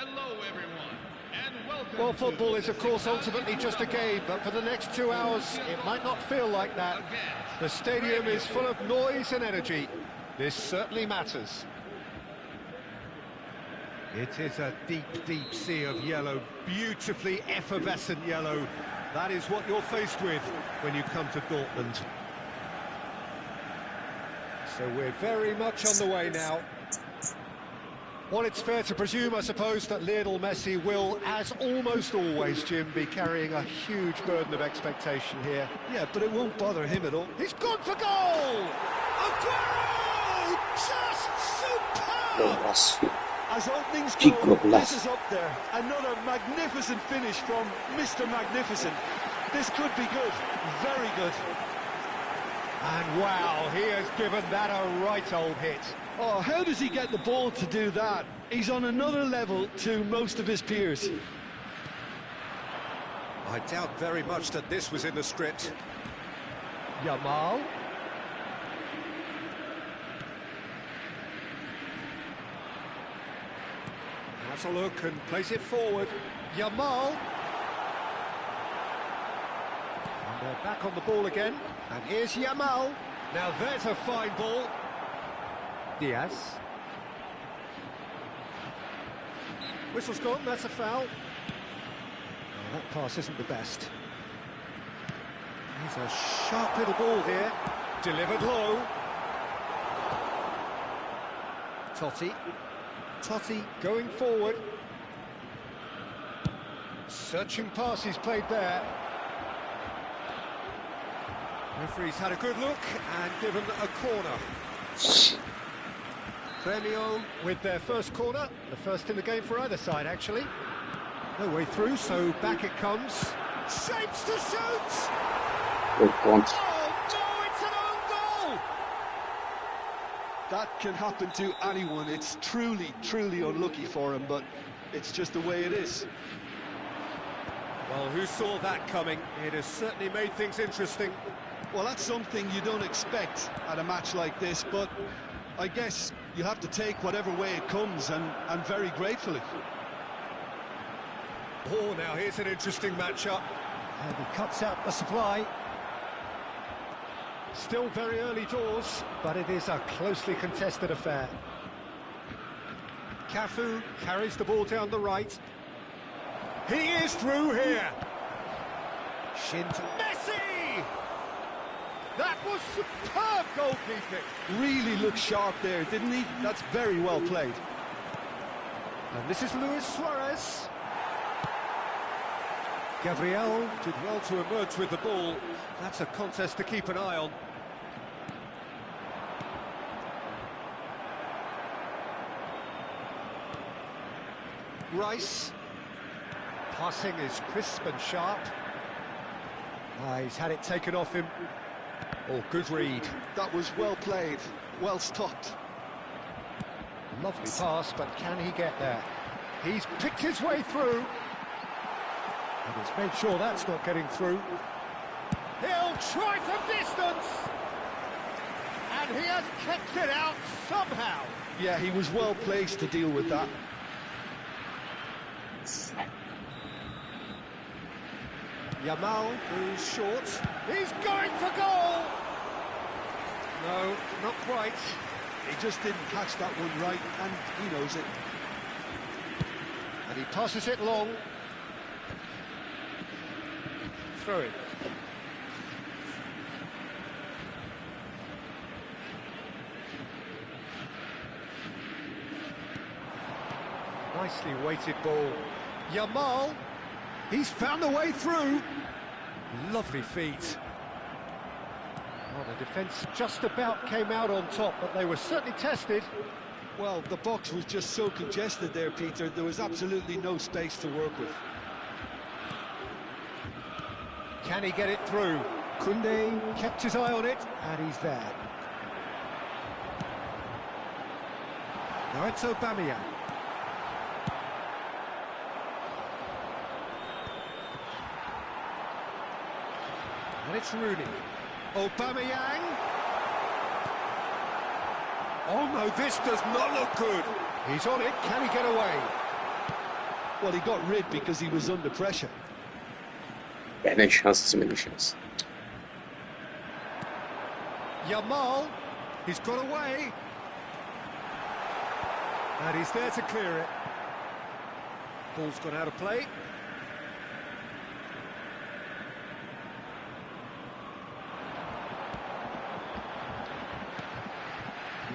Hello, everyone, and welcome. Well, football is, of course, ultimately just a game, but for the next 2 hours, it might not feel like that. The stadium is full of noise and energy. This certainly matters. It is a deep, deep sea of yellow, beautifully effervescent yellow. That is what you're faced with when you come to Dortmund. So we're very much on the way now. Well, it's fair to presume, I suppose, that Lionel Messi will, as almost always, Jim, be carrying a huge burden of expectation here. Yeah, but it won't bother him at all. He's gone for goal! Aguero! Just superb! As openings go, this is up there. Another magnificent finish from Mr. Magnificent. This could be good, very good. And wow, he has given that a right old hit. Oh, how does he get the ball to do that? He's on another level to most of his peers. I doubt very much that this was in the script. Yamal. Has a look and plays it forward. Yamal. And they're back on the ball again. And here's Yamal. Now there's a fine ball. Diaz. Whistle's gone, that's a foul. Oh, that pass isn't the best. He's a sharp little ball here. Delivered low. Totti. Totti going forward. Searching pass he's played there. Referee's had a good look and given a corner. Premio with their first corner, the first in the game for either side, actually. No way through, so back it comes. Shapes to shoot! Good point. Oh, no, it's an own goal! That can happen to anyone. It's truly, truly unlucky for him, but it's just the way it is. Well, who saw that coming? It has certainly made things interesting. Well, that's something you don't expect at a match like this, but I guess you have to take whatever way it comes, and very gratefully. Oh, now here's an interesting matchup. And he cuts out the supply. Still very early doors, but it is a closely contested affair. Cafu carries the ball down the right. He is through here. Messi! That was superb goalkeeping. Really looked sharp there, didn't he? That's very well played. And this is Luis Suarez. Gabriel did well to emerge with the ball. That's a contest to keep an eye on. Rice. Passing is crisp and sharp. He's had it taken off him. Oh, good read. That was well played, well stopped. Lovely pass, but can he get there? He's picked his way through. And he's made sure that's not getting through. He'll try from distance. And he has kept it out somehow. Yeah, he was well placed to deal with that. Yamal, who's short. He's going for goal! No, not quite. He just didn't catch that one right, and he knows it. And he passes it long. Throw it. Nicely weighted ball. Yamal, he's found the way through. Lovely feet. Well, the defence just about came out on top, but they were certainly tested. Well, the box was just so congested there, Peter. There was absolutely no space to work with. Can he get it through? Koundé kept his eye on it, and he's there. Now it's Aubameyang. And it's Rooney. Aubameyang. Oh no, this does not look good. He's on it, can he get away? Well, he got rid because he was under pressure. Menos chance, menos chance. Yamal, he's got away. And he's there to clear it. Ball's gone out of play.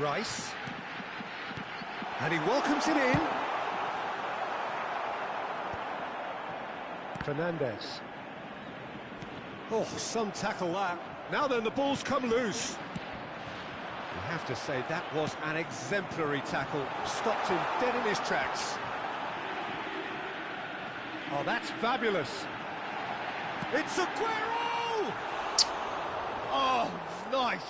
Rice. And he welcomes it in. Fernandez. Oh, some tackle that. Now then, the ball's come loose. You have to say that was an exemplary tackle. Stopped him dead in his tracks. Oh, that's fabulous. It's Aguero! Oh, nice.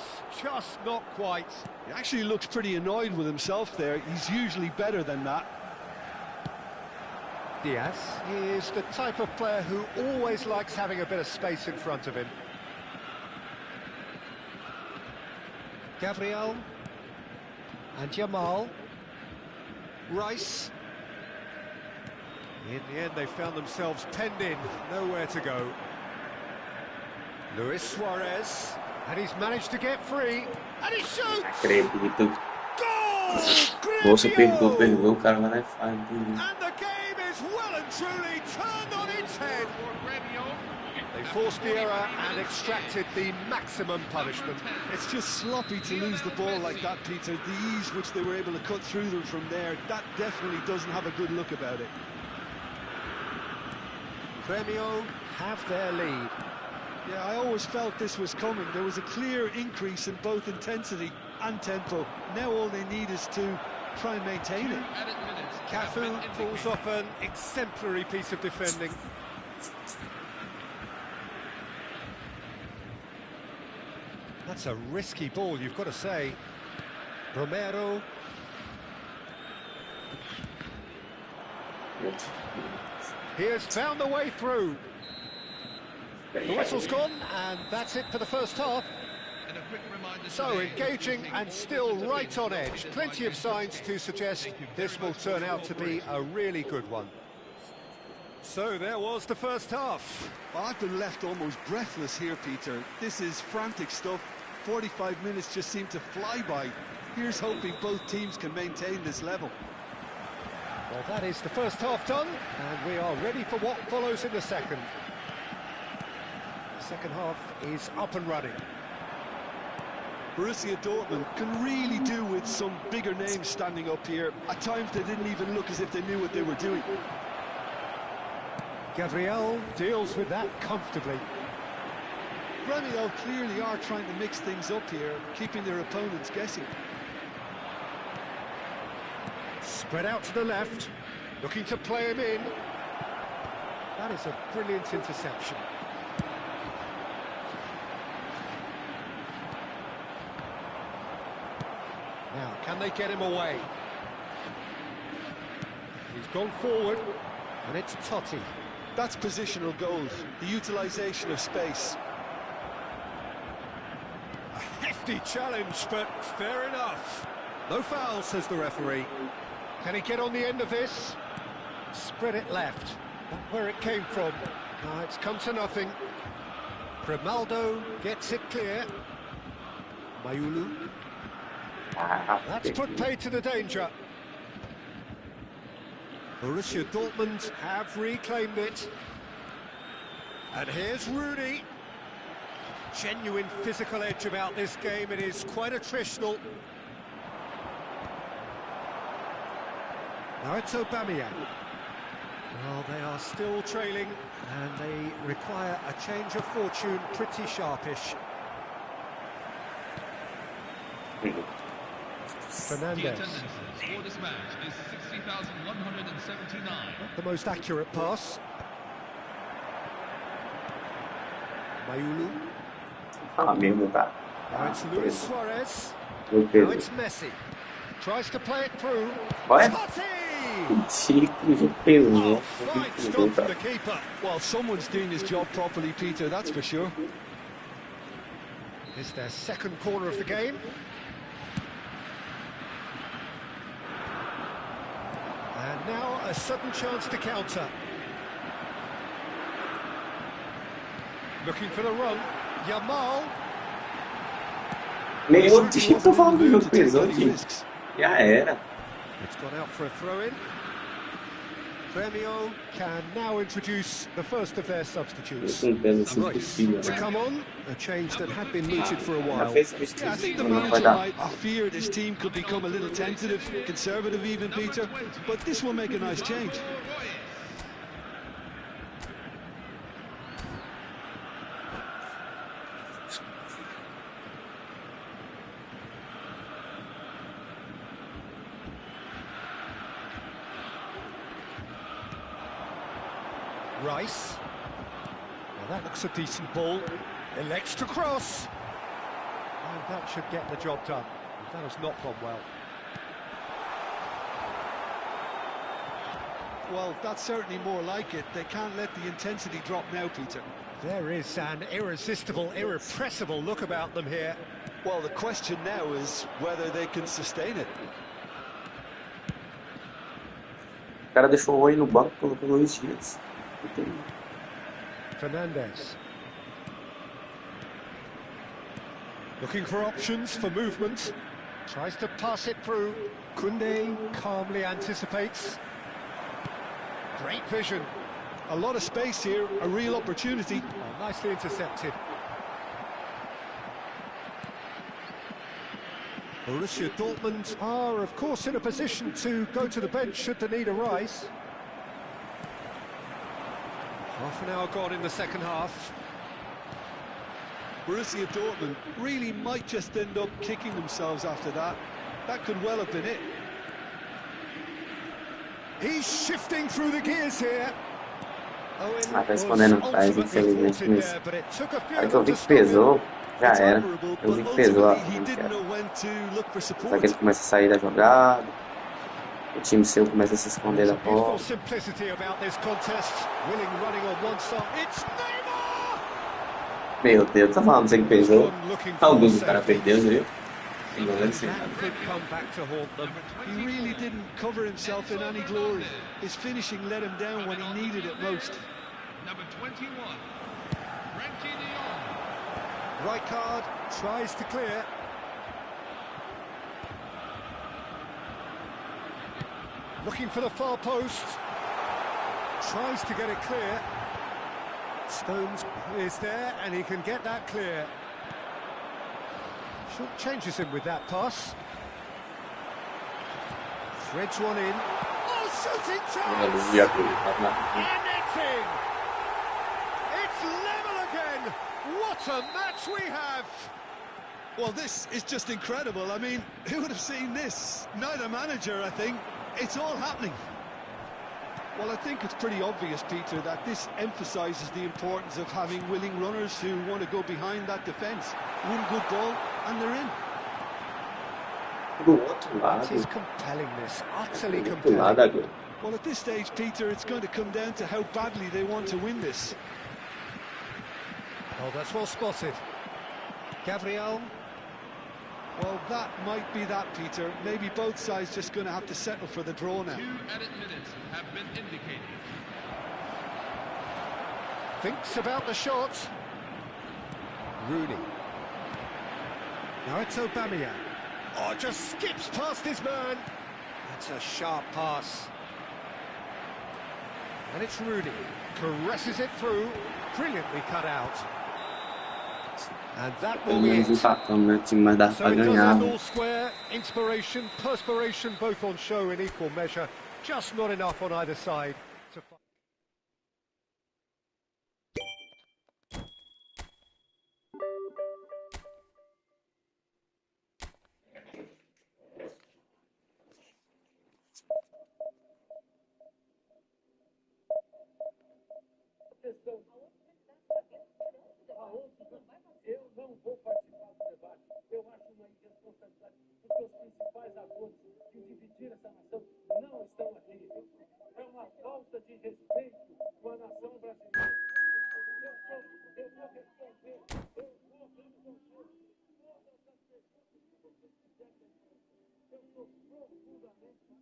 Just not quite. He actually looks pretty annoyed with himself there. He's usually better than that. Diaz is the type of player who always likes having a bit of space in front of him. Gabriel and Yamal. Rice. In the end, they found themselves penned in, nowhere to go. Luis Suarez, and he's managed to get free, and he shoots! Acredito. Goal! Nossa, perdeu, o cara vai lá e faz. And the game is well and truly turned on its head. They forced the error and extracted the maximum punishment. It's just sloppy to lose the ball like that, Peter. The ease which they were able to cut through them from there, that definitely doesn't have a good look about it. Grêmio have their lead. Yeah, I always felt this was coming. There was a clear increase in both intensity and tempo. Now all they need is to try and maintain it. Cafu pulls off an exemplary piece of defending. That's a risky ball, you've got to say. Romero. He has found the way through. The whistle's gone, and that's it for the first half. So engaging and still right on edge. Plenty of signs to suggest this will turn out to be a really good one. So there was the first half. Well, I've been left almost breathless here, Peter. This is frantic stuff. 45 minutes just seem to fly by. Here's hoping both teams can maintain this level. Well, that is the first half done, and we are ready for what follows in the second. The second half is up and running. Borussia Dortmund can really do with some bigger names standing up here. At times they didn't even look as if they knew what they were doing. Gabriel deals with that comfortably. Grêmio clearly are trying to mix things up here, keeping their opponents guessing. Spread out to the left, looking to play him in. That is a brilliant interception. Now, can they get him away? He's gone forward, and it's Totti. That's positional goals, the utilisation of space. A hefty challenge, but fair enough. No foul, says the referee. Can he get on the end of this? Spread it left. Not where it came from. No, it's come to nothing. Grimaldo gets it clear. Mayulu. That's put paid to the danger. Borussia Dortmund have reclaimed it. And here's Rooney. Genuine physical edge about this game. It is quite attritional. Now it's Aubameyang. Well, they are still trailing, and they require a change of fortune pretty sharpish. Fernandez. The attendance for this match is 60,179. Not the most accurate pass. Mayulu. Mesmo, tá? Now it's Luis Suarez. Okay. Now it's Messi. Tries to play it through. What? Totti! Oh, Fine stop from the keeper. Well, someone's doing his job properly, Peter, that's for sure. It's their second corner of the game. And Now a sudden chance to counter. Looking for the run. Yamal. Meu Deus, tô falando do jogo pesou, gente. Já era. It's gone out for a throw-in. Grêmio can now introduce the first of their substitutes. To come on, a change that had been mooted for a while. Yeah, I think the manager might have feared his team could become a little tentative, conservative even, Peter, but this will make a nice change. Rice. Well, that looks a decent ball. Elects to cross. And that should get the job done. That has not gone well. Well, that's certainly more like it. They can't let the intensity drop now, Peter. There is an irresistible, irrepressible look about them here. Well, the question now is whether they can sustain it. O cara deixou o Oi no banco e colocou Luiz Dias. Fernandes. Looking for options for movement. Tries to pass it through. Koundé calmly anticipates. Great vision. A lot of space here, a real opportunity. Oh, nicely intercepted. Borussia Dortmund are, of course, in a position to go to the bench should the need arise. Half an hour gone in the second half. Borussia Dortmund really might just end up kicking themselves after that. That could well have been it. He's shifting through the gears here. Tá respondendo atrás, infelizmente, mas aí que eu vi que pesou, já era. Eu vi que pesou a só que ele começa a sair da jogada, o time seu começa a se esconder da bola. Meu Deus, tá falando você que pesou? Algum do cara perdeu, viu? He really didn't cover himself in any glory. His finishing let him down when he needed it most. Number 21, Frankie de Jong. Rijkaard tries to clear. Looking for the far post. Tries to get it clear. Stones is there and he can get that clear. Short changes him with that pass. Threads one in. Oh, shooting chance! Anything! It's level again! What a match we have! Well, this is just incredible. I mean, who would have seen this? Neither manager, I think. It's all happening. Well, I think it's pretty obvious, Peter, that this emphasises the importance of having willing runners who want to go behind that defence. One good ball, and they're in. That is compellingness, utterly compelling. Well, at this stage, Peter, it's going to come down to how badly they want to win this. Oh, that's well spotted. Gabriel. Well, that might be that, Peter. Maybe both sides just going to have to settle for the draw now. 2 added minutes have been indicated. Thinks about the shot. Rooney. Now it's Aubameyang. Oh, just skips past his man. That's a sharp pass. And it's Rooney. Caresses it through. Brilliantly cut out. And that will be it. So it does end all square. Inspiration, perspiration, both on show in equal measure. Just not enough on either side to fight. Eu não vou participar do debate. Eu acho uma irresponsabilidade, porque os principais atores que dividiram essa nação não estão aqui. É uma falta de respeito com a nação brasileira. Eu vou responder todas as perguntas que você quiser. Eu sou profundamente...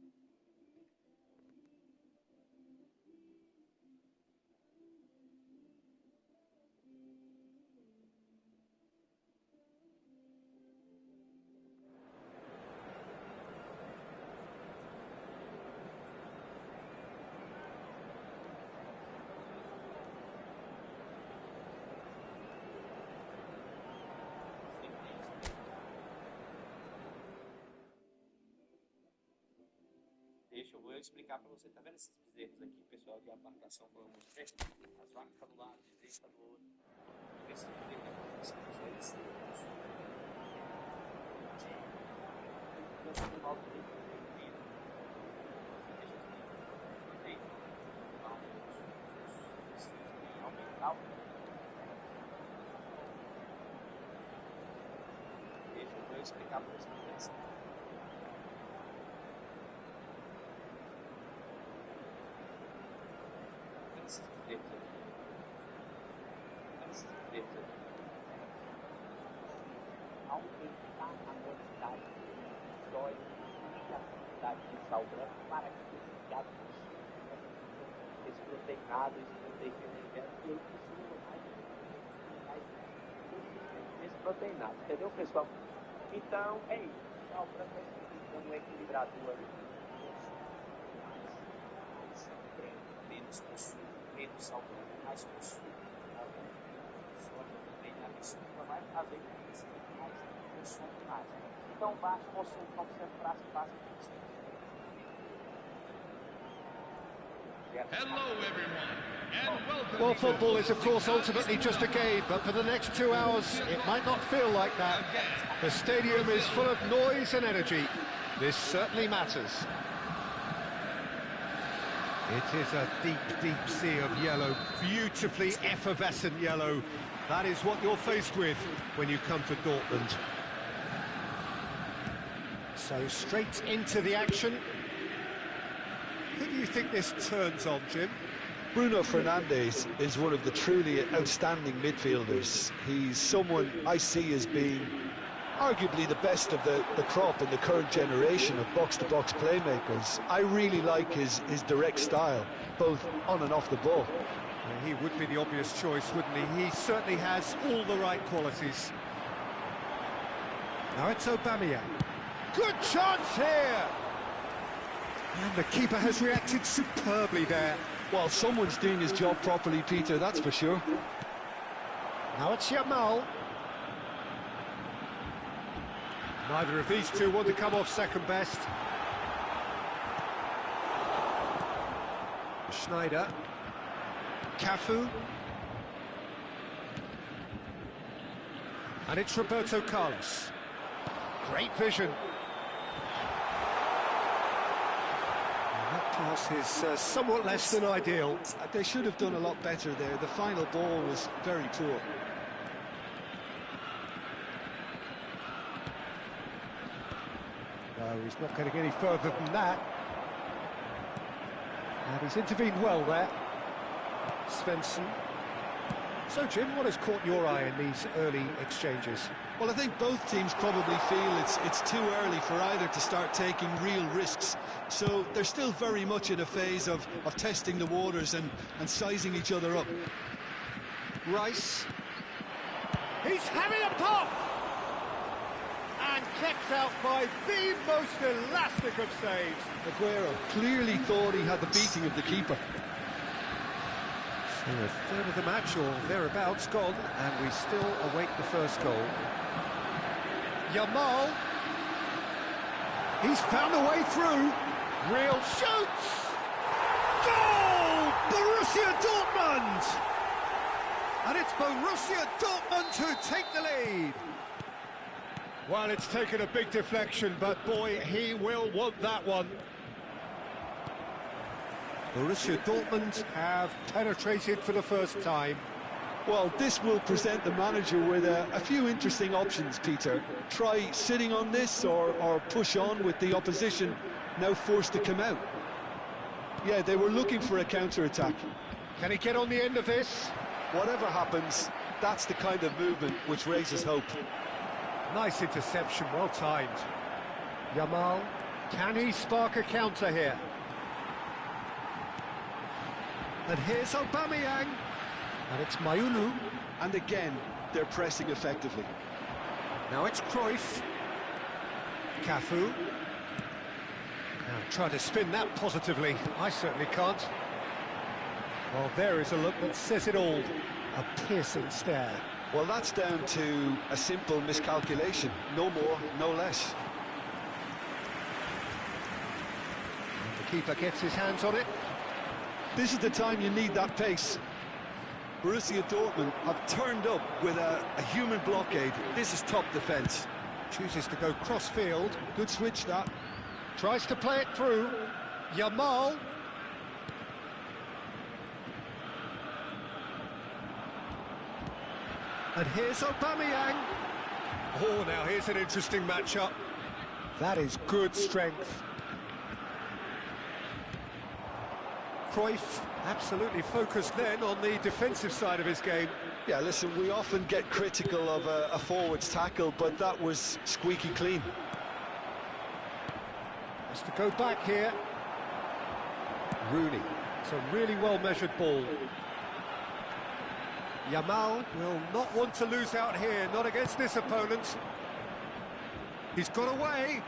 deixa eu vou explicar para você. Tá vendo esses bezerros aqui, pessoal, de abarcação por muito tempo? As vacas estão do lado, de dentro, tá do outro. Esses bezerros de abarcação, pessoal, eles têm animal que tem vida. Deixa eu manter. Aumentar o deixa eu explicar para você. Aumentar a quantidade de sóis e a quantidade de sal branco para que esse gado consiga esse proteinado, esse proteína energético e ele consiga mais esse proteinado, entendeu, pessoal? Então é isso, sal branco é um equilibrador ali, mais sal branco, menos consumo, menos sal branco, mais consumo, soja também na mistura vai fazer com que você mais consome mais. Então baixo consumo, como sempre fácil. Hello, everyone, and welcome. Well, football is, of course, ultimately just a game, but for the next 2 hours, it might not feel like that. The stadium is full of noise and energy. This certainly matters. It is a deep, deep sea of yellow, beautifully effervescent yellow. That is what you're faced with when you come to Dortmund. So straight into the action. Who do you think this turns on, Jim? Bruno Fernandes is one of the truly outstanding midfielders. He's someone I see as being arguably the best of the crop in the current generation of box-to-box playmakers. I really like his direct style, both on and off the ball. Yeah, he would be the obvious choice, wouldn't he? He certainly has all the right qualities. Now it's Aubameyang. Good chance here! And the keeper has reacted superbly there. Well, someone's doing his job properly, Peter, that's for sure. Now it's Yamal. Neither of these two want to come off second best. Schneider. Cafu. And it's Roberto Carlos. Great vision. Pass is somewhat less than ideal. They should have done a lot better there. The final ball was very poor. No, he's not going to get any further than that. And he's intervened well there. Svensson. So, Jim, what has caught your eye in these early exchanges? Well, I think both teams probably feel it's too early for either to start taking real risks. So they're still very much in a phase of testing the waters and sizing each other up. Rice. He's having a pop! And kept out by the most elastic of saves. Aguero clearly thought he had the beating of the keeper. So a third of the match or thereabouts gone, and we still await the first goal. Yamal. He's found a way through. Real shoots! Goal! Borussia Dortmund! And it's Borussia Dortmund who take the lead. Well, it's taken a big deflection, but boy, he will want that one. Borussia Dortmund have penetrated for the first time. Well, this will present the manager with a few interesting options, Peter. Try sitting on this or push on with the opposition now forced to come out. Yeah, they were looking for a counter-attack. Can he get on the end of this? Whatever happens, that's the kind of movement which raises hope. Nice interception, well timed. Yamal, can he spark a counter here? And here's Aubameyang. And it's Mayulu. And again, they're pressing effectively. Now it's Cruyff. Cafu. Now try to spin that positively. I certainly can't. Well, there is a look that says it all. A piercing stare. Well, that's down to a simple miscalculation. No more, no less. And the Keeper gets his hands on it. This is the time you need that pace. Borussia Dortmund have turned up with a human blockade. This is top defence. Chooses to go cross-field. Good switch, that. Tries to play it through. Yamal. And here's Aubameyang. Oh, now here's an interesting matchup. That is good strength. Cruyff absolutely focused then on the defensive side of his game. Yeah, listen, we often get critical of a forward's tackle, but that was squeaky clean. Has to go back here. Rooney. It's a really well-measured ball. Yamal will not want to lose out here, not against this opponent. He's got away.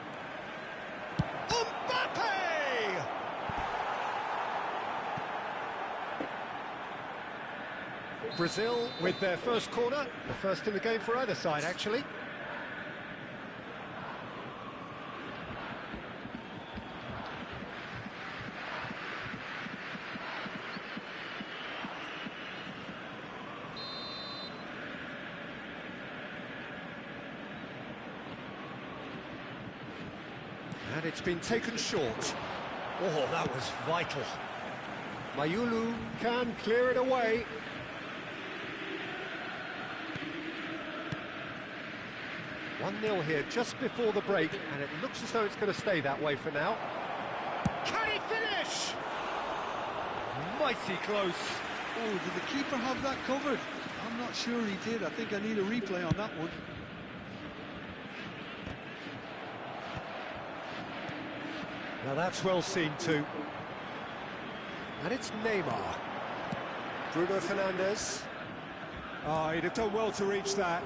Mbappe! Brazil with their first corner, the first in the game for either side, actually. And it's been taken short. Oh, that was vital. Mayulu can clear it away. One-nil here just before the break, and it looks as though it's going to stay that way for now. Can he finish? Mighty close. Oh, did the keeper have that covered? I'm not sure he did. I think I need a replay on that one. Now that's well seen too. And it's Neymar. Bruno Fernandes. Oh, he'd have done well to reach that.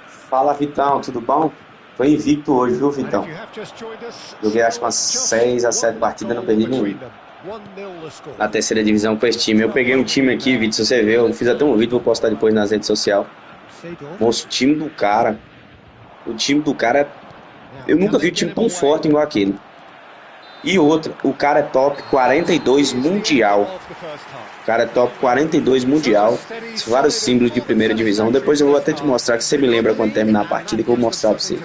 Fala, Vitão, tudo bom? Tô invicto hoje, viu, Vitão? Joguei acho que umas 6 a 7 partidas, não perdi nenhuma. Na terceira divisão com esse time. Eu peguei um time aqui, Vitor, se você ver, eu fiz até um vídeo, vou postar depois nas redes sociais. Moço, o time do cara. O time do cara. Eu nunca vi um time tão forte igual aquele. E outra, o cara é top 42 mundial. O cara é top 42 mundial. Vários símbolos de primeira divisão. Depois eu vou até te mostrar, que você me lembra quando terminar a partida, que eu vou mostrar pra você.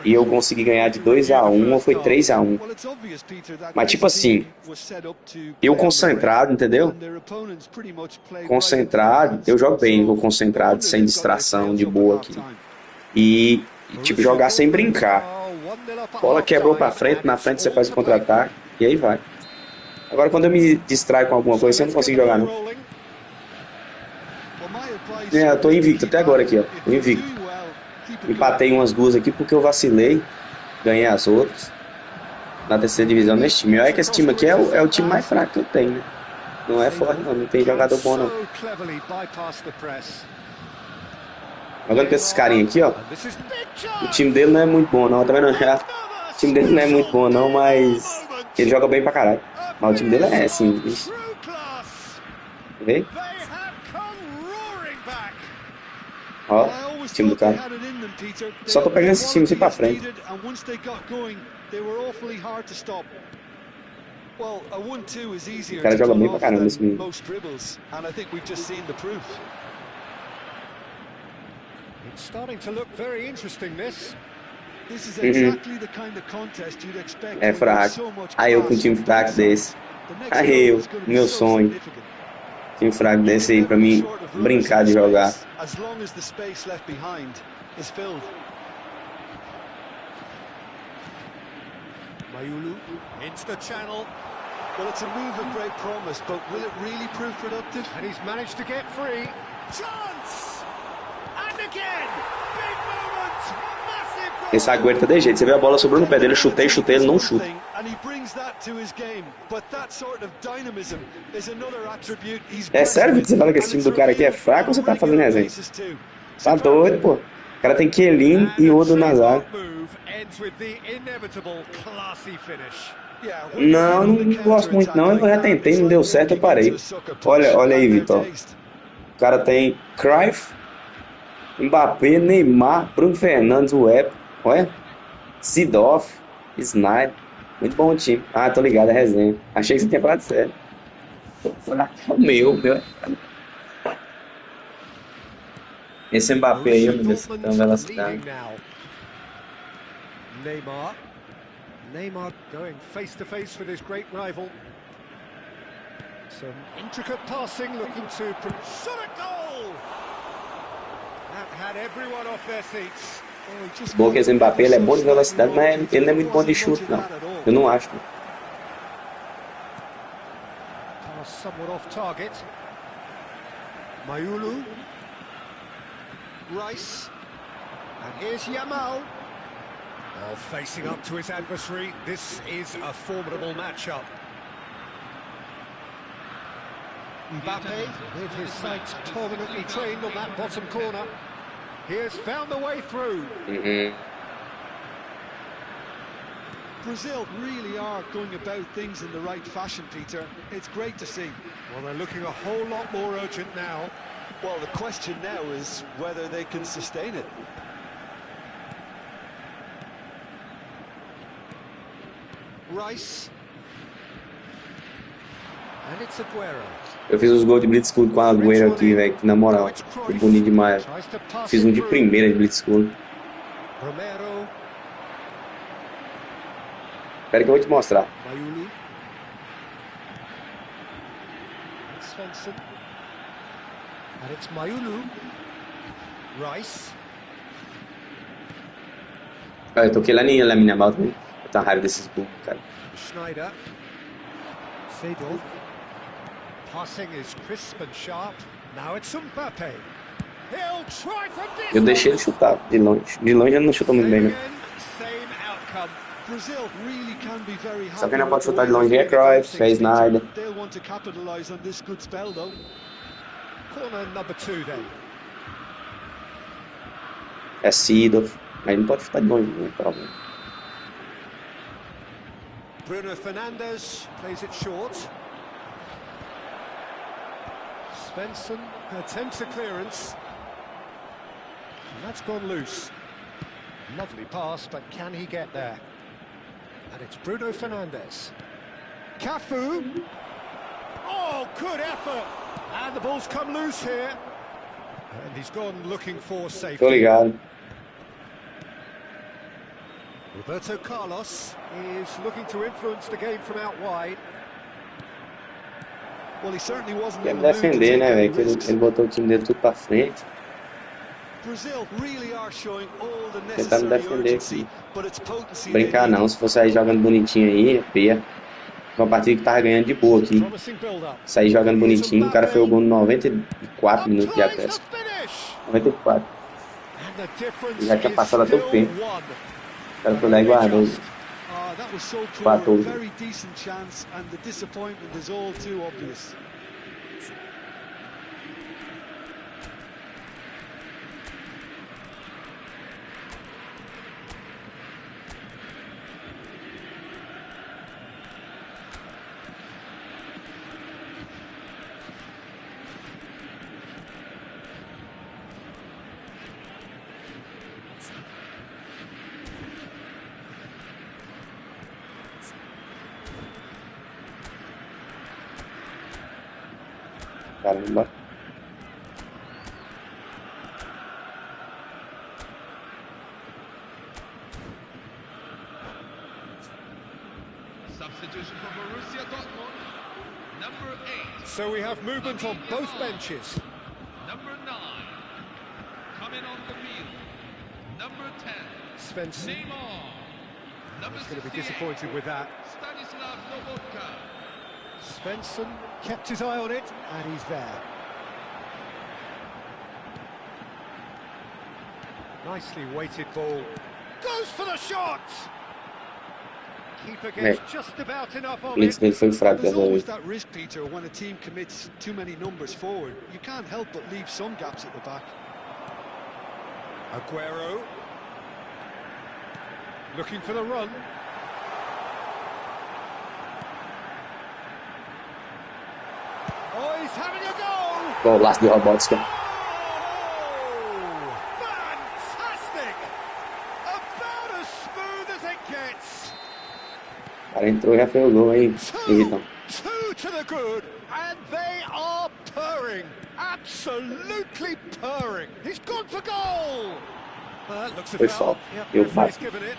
E eu consegui ganhar de 2-1 ou foi 3-1. Mas tipo assim, eu concentrado, entendeu? Concentrado, eu jogo bem, vou concentrado, sem distração, de boa aqui. E tipo, jogar sem brincar. Bola quebrou pra frente, na frente você faz o contra-ataque, e aí vai. Agora quando eu me distraio com alguma coisa, eu não consigo jogar, não. É, eu tô invicto até agora aqui, ó. Invicto. Empatei umas duas aqui porque eu vacilei. Ganhei as outras. Na terceira divisão nesse time. Olha que esse time aqui é o time mais fraco que eu tenho, né? Não é forte não, não tem jogador bom não. Jogando com esses carinhas aqui, ó. O time dele não é muito bom não, tá vendo? O time dele não é muito bom não, mas ele joga bem pra caralho. Mas o time dele é assim, bicho. Vê? Ó, o time do cara. Só tô pegando esse time assim pra frente. O cara joga bem pra caramba esse menino. It's starting to look very interesting, this. É fraco. Aí eu com um time fraco desse. Aí eu, meu sonho. Time fraco desse aí pra mim brincar de jogar. Mayulu into the channel. Well, it's a move of great promise, but will it really prove productive? And he's managed to get free. Chance! And again! Big moment! Massive goal! Esse Agüero tá de jeito. Você vê a bola sobrou no pé dele, eu chutei, ele não chuta. É sério que você fala que esse time do cara aqui é fraco ou você tá fazendo resenha? Tá doido, pô. O cara tem Chiellini e Odo na zaga. Não, não gosto muito não. Eu já tentei, não deu certo, eu parei. Olha aí, Vitor. O cara tem Cruyff, Mbappé, Neymar, Bruno Fernandes, o Epo. Olha. Sidoff, Snyder. Muito bom o time. Ah, tô ligado, é resenha. Achei que você tinha falado sério. O meu é. Esse Mbappé aí, meu Deus, Borussia tão Dortmund velocidade. leading now. Neymar going face to face with his great rival. Some intricate passing, looking to shot a goal. That had everyone off their seats. Bom que esse Mbappé ele é bom de velocidade, mas ele não é muito bom de chute, não. Eu não acho. Pass somewhat off target. Mayulu. Rice. And here's Yamal. Oh, facing up to his adversary. This is a formidable matchup. Mbappe, with his sights permanently trained on that bottom corner. He has found the way through. Brazil really are going about things in the right fashion, Peter. It's great to see. Well, they're looking a whole lot more urgent now. Well, the question now is whether they can sustain it. Rice. And it's Aguero. Eu fiz os gols de Blitzkrieg com a Agüero aqui, velho, que na moral, foi bonito demais. Fiz um de primeira de Blitzkrieg. Romero. Espera que eu vou te mostrar. Mayulu. Svensson. And it's Mayulu. Rice. Olha, eu toquei lá na minha mão também. Eu tô raiva desses gols, cara. Schneider. Seedorf. Passing is crisp and sharp. Now it's Mbappe. He'll try from distance. Eu deixei ele chutar de longe. De longe ele não chuta muito bem, né? Same outcome. Brazil really can be very happy. Só quem não pode chutar de longe é Cruyff, é Snyder. They'll want to capitalize on this good spell, though. Corner number 2 then. É Seedorf. Mas não pode chutar de longe, não é problema. Bruno Fernandes plays it short. Svensson attempts a clearance. And that's gone loose. Lovely pass, but can he get there? And it's Bruno Fernandes. Cafu. Oh, good effort. And the ball's come loose here. And he's gone looking for safety. Tô ligado. Roberto Carlos is looking to influence the game from out wide. Well, he certainly wasn't Quer in the mood to defender, take né, any velho? risks. Ele botou o time dele tudo pra frente. Brazil really are showing all the Tentando necessary defender urgency, aqui. but it's potency. Brincar não, se for sair jogando bonitinho aí, é perda. Uma partida que tava ganhando de boa aqui. Promising build-up. Sair jogando bonitinho, o cara fez o gol em 94 minutos de acréscimo. 94. And the difference Já tinha is passado até o still tempo. one. O cara foi lá e guardou. That was so close. Battle. Very decent chance, and the disappointment is all too obvious. Caramba. Substitution for Borussia Dortmund. Number 8. So we have movement on both benches. Number 9. Coming on the field. Number 10. Svensson Neymar. Number is going to be 68. disappointed with that. Stanislav Lobotka. Svensson kept his eye on it, and he's there. Nicely weighted ball. Goes for the shot! Keeper gets just about enough of O Blitz it. dele foi fraco There's dessa always vez. that risk, Peter, when a team commits too many numbers forward. You can't help but leave some gaps at the back. Aguero. Looking for the run. Oh, he's having a go! Golaço de Robotska. Oh, fantastic! About as smooth as cara entrou e já fez o gol aí, Vitão. Two to the good, and they are purring, absolutely purring. He's gone for goal. Looks a Foi foul. falta. Yep, Eu referee's bati. given it.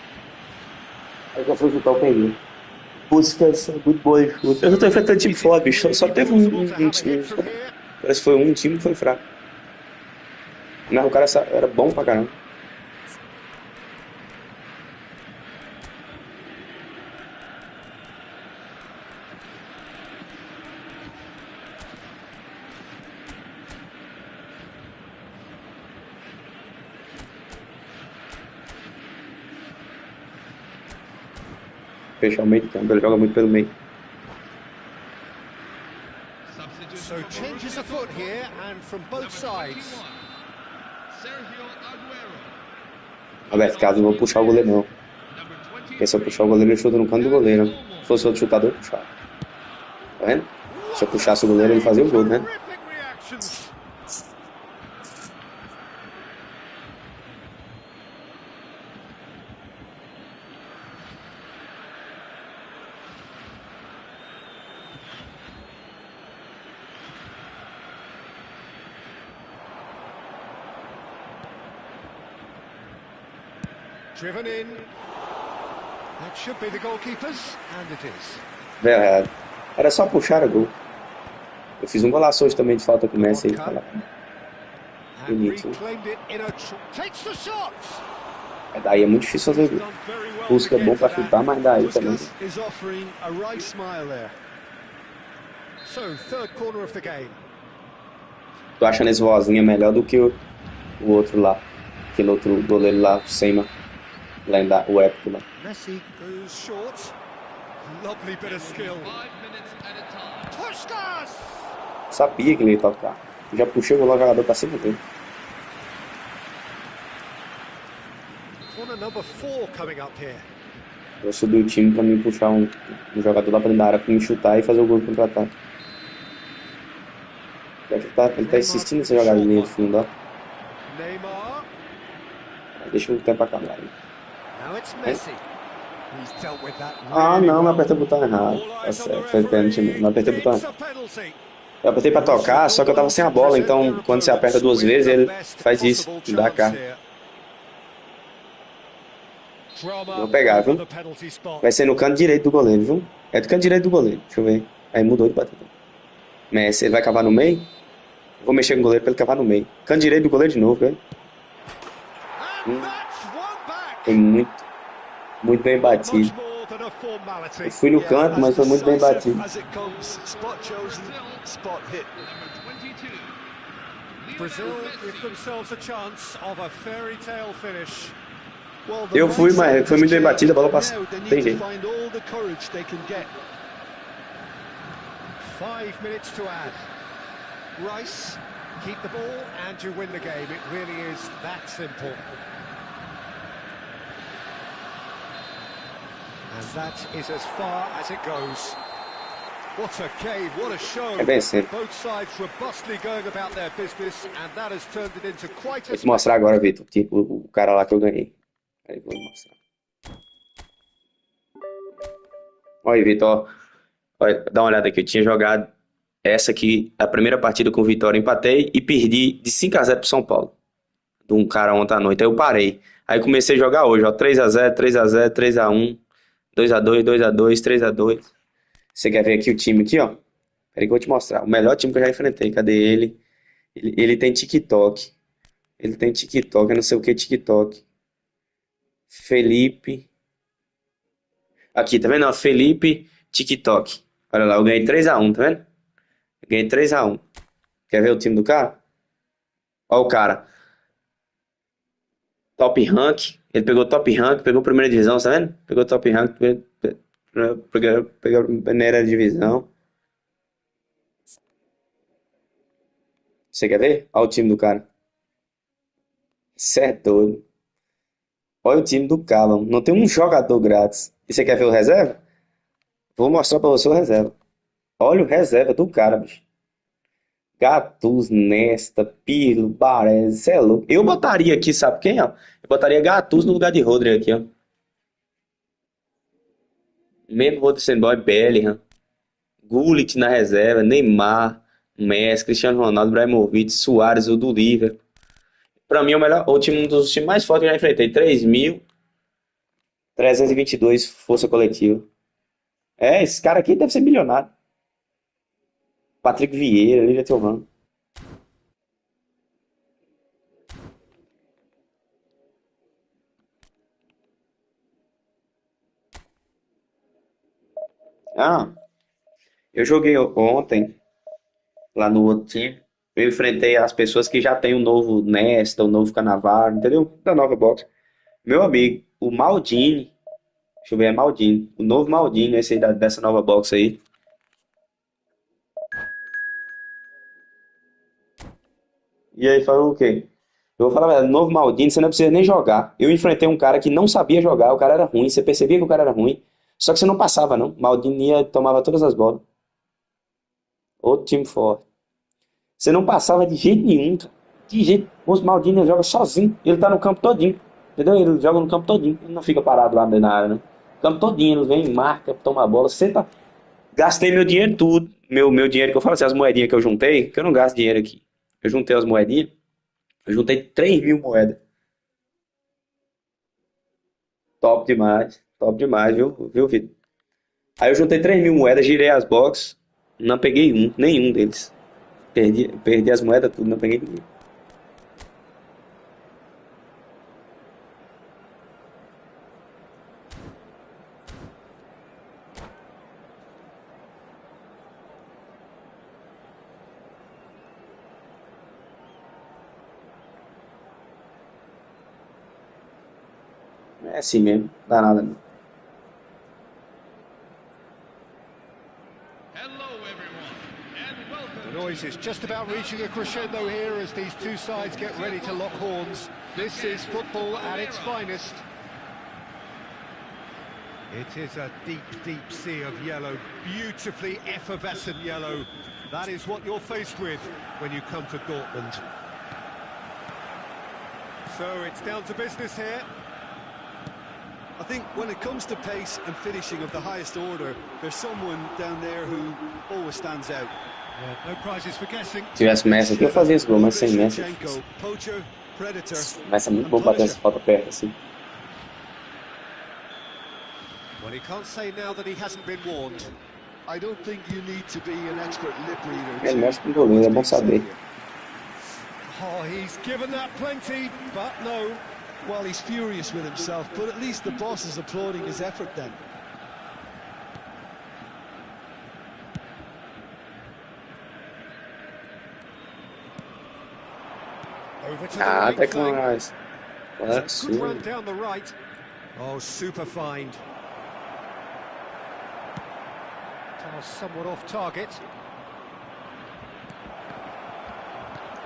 Aí quando foi chutar, eu peguei. Busquets, muito boa de chute. Eu já tô enfrentando time forte, bicho. Só teve um time. Parece que foi um time que foi fraco. Não, o cara era bom pra caramba. Fechar o meio de campo, ele joga muito pelo meio. So changes afoot here and from both sides. Roberto Carlos, não vou puxar o goleiro não. Porque se eu puxar o goleiro, ele chuta no canto do goleiro. Se fosse outro chutador, eu puxava. Tá vendo? Se eu puxasse o goleiro, ele fazia o gol, né? Driven in. That should be the goalkeepers, and it is. Verdade. Era só puxar o gol. Eu fiz um golaço hoje também de falta com o Messi aí. Bonito. Daí é muito difícil fazer gol. Busca é bom pra chutar, mas daí também. Tô achando esse vozinho melhor do que o outro lá. Aquele outro goleiro lá, o Seymour. O épico lá. Messi goes short. Lovely bit of skill. Sabia que ele ia tocar. Já puxei o jogador pra cima dele. Eu subi o time pra me puxar um jogador lá pra dentro da área pra me chutar e fazer o gol de contra-ataque. Ele tá insistindo nessa jogada de linha de fundo, ó. Deixa o tempo acabar aí. Ah, não apertei o botão errado. Tá certo, foi pênalti mesmo. Não apertei o botão errado. Eu apertei pra tocar, só que eu tava sem a bola, então quando você aperta duas vezes, ele faz isso, dá a cara. Vou pegar, viu? Vai ser no canto direito do goleiro, viu? É do canto direito do goleiro, deixa eu ver. Aí mudou de batedor. Messi, ele vai cavar no meio? Vou mexer com o goleiro pra ele cavar no meio. Canto direito do goleiro de novo, velho. Foi muito bem batido. Eu fui no canto, mas foi muito bem batido. Eu fui, mas foi muito bem batido, a bola passou. Tem jeito. 5 minutes to add. Rice, keep the ball and you win the game. It really is that simple. And that is as far as it goes. What a game, what a show. É bem simples. Both sides robustly going about their business and that has turned it into quite a... Vou te mostrar agora, Vitor, tipo, o cara lá que eu ganhei. Aí vou mostrar. Olha aí, Vitor. Olha, dá uma olhada aqui. Eu tinha jogado essa aqui, a primeira partida com o Vitória, empatei e perdi de 5-0 pro São Paulo. De um cara ontem à noite. Aí eu parei. Aí comecei a jogar hoje, ó. 3-0, 3-0, 3-1, 2-2, 2-2, 3-2. Você quer ver aqui o time aqui, ó? Peraí que eu vou te mostrar. O melhor time que eu já enfrentei. Cadê ele? Ele tem TikTok. Ele tem TikTok, eu não sei o que TikTok. Felipe. Aqui, tá vendo? Ó, Felipe TikTok. Olha lá, eu ganhei 3-1, tá vendo? Eu ganhei 3-1. Quer ver o time do cara? Ó o cara. Top Rank. Ele pegou Top Rank, pegou primeira divisão, tá vendo? Pegou Top Rank, pegou a primeira divisão. Você quer ver? Olha o time do cara. Certo. Olha o time do cara, mano. Não tem um jogador grátis. E você quer ver o reserva? Vou mostrar pra você o reserva. Olha o reserva do cara, bicho. Gattuso, Nesta, Pirlo, Baresi, cê é louco. Eu botaria aqui, sabe quem, ó? Eu botaria Gattuso no lugar de Rodri aqui, ó. Mesmo Rodrigo, Bellingham, Gullit na reserva, Neymar, Messi, Cristiano Ronaldo, Ibrahimovic, Suárez, o do Liverpool. Pra mim, um dos times mais fortes que eu já enfrentei. 3.322 força coletiva. Esse cara aqui deve ser milionário. Patrick Vieira, Lívia Teoman. Ah, eu joguei ontem lá no outro time. Eu enfrentei as pessoas que já tem o novo Nesta, o novo Cannavaro, entendeu? Da nova box. Meu amigo, o Maldini. Deixa eu ver, é Maldini. O novo Maldini, esse aí dessa nova box aí. E aí, falou o quê? Eu vou falar, a verdade, novo Maldini, você não precisa nem jogar. Eu enfrentei um cara que não sabia jogar, o cara era ruim, você percebia que o cara era ruim, só que você não passava, não. Maldini ia, tomava todas as bolas. Outro time forte. Você não passava de jeito nenhum, cara. De jeito. O Maldini joga sozinho, ele tá no campo todinho. Entendeu? Ele joga no campo todinho. Ele não fica parado lá dentro da área, né? No campo todinho, ele vem, marca, toma a bola. Você tá. Gastei meu dinheiro tudo. Meu dinheiro que eu falo assim, as moedinhas que eu juntei, que eu não gasto dinheiro aqui. Eu juntei as moedinhas. Eu juntei 3.000 moedas. Top demais, viu, Vitor? Aí eu juntei 3.000 moedas, girei as boxes, não peguei nenhum deles. Perdi as moedas tudo, não peguei ninguém. É assim mesmo, dá nada não. Hello, everyone, and welcome. The noise is just about reaching a crescendo here as these two sides get ready to lock horns. This is football at its finest. It is a deep, deep sea of yellow, beautifully effervescent yellow. That is what you're faced with when you come to Dortmund. So it's down to business here. I think when it comes to pace and finishing of the highest order, there's someone down there who always stands out. Yeah, no prizes for guessing. Se tivesse Messi aqui, eu fazia esse gol, mas sem Messi. Poacher, predator, Messi é muito bom bater essa falta perto assim. Well, he can't say now that he hasn't been warned. I don't think you need to be an expert lip reader. Ele mexe com o goleiro, é bom saber. Oh, he's given that plenty, but no. Well, he's furious with himself, but at least the boss is applauding his effort then. Over to the right Até flank. com as. Good run down the right. Oh, super find. Pass somewhat off target.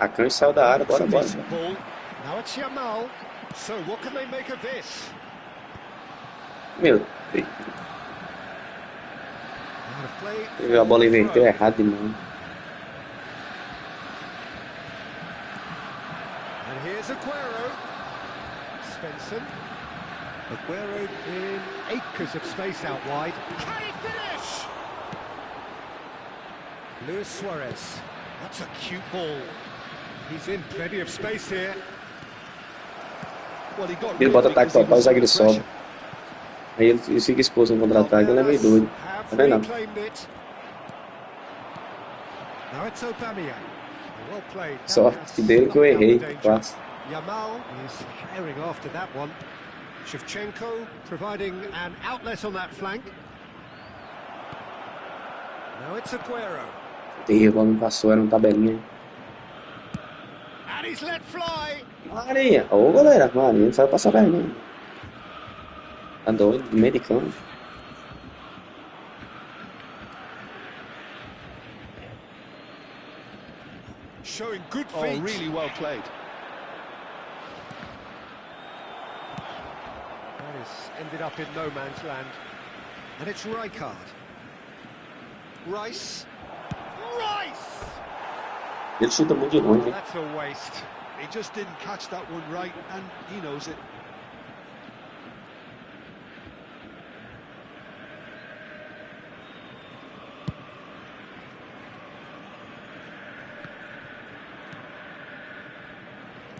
A Cães saiu da área, bora. Ball. Now it's Yamal. So what can they make of this? Meu Deus. Out of play. Ele viu a bola inverteu errado demais. And here's Aguero. Svensson. Aguero in acres of space out wide. Can he finish? Luis Suarez. That's a cute ball. He's in plenty of space here. Well, he got Ele bota ataque total, o zagueiro sobe. Aí ele fica exposto no contra-ataque, ele é meio doido. Tá vendo não? Now it's Aubameyang. Well played. Sorte dele que eu errei, quase. Yamal is firing after that one. Shevchenko providing an outlet on that flank. Now it's Aguero. A bola não passou, era um tabelinha. And he's let fly. Maria, ô galera, Maria, não sabe passar vergonha. Tá doido, no meio de campo. Showing good feet. Oh, really well played. That has ended up in no man's land. And it's Rijkaard. Rice. Ele chuta muito de longe, hein? That's a waste. He just didn't catch that one right, and he knows it.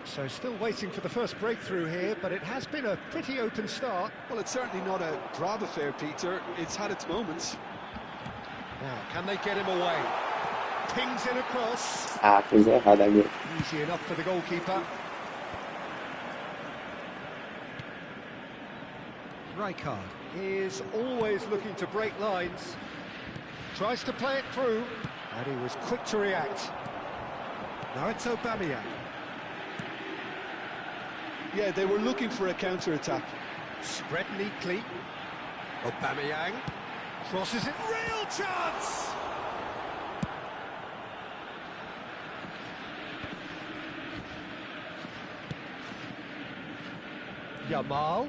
So still waiting for the first breakthrough here, but it has been a pretty open start. Well, it's certainly not a grab affair, Peter. It's had its moments. Now, can they get him away? Pings in across. Ah, coisa errada agora. Easy enough for the goalkeeper. Rijkaard is always looking to break lines. Tries to play it through, and he was quick to react. Now it's Aubameyang. Yeah, they were looking for a counter-attack. Spread neatly. Aubameyang crosses it. Real chance! Yamal.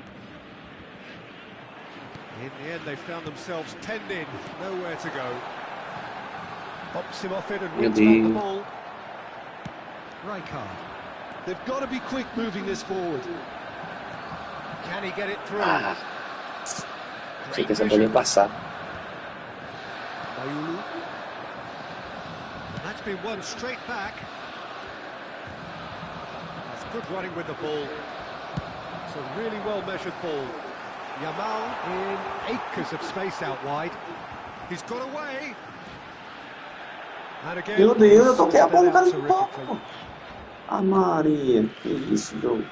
In the end, they found themselves penned in. Nowhere to go. Pops him off it and wins back the ball. Rijkaard. They've got to be quick moving this forward. Can he get it through? Achei que essa bola ia passar. Bayulu. And that's been won straight back. That's good running with the ball. It's a really well-measured ball. Yamal in acres of space out wide. He's got away. And again, Meu Deus, eu toquei a bola, cara, de pouco. Ah, Maria, que isso, jogo.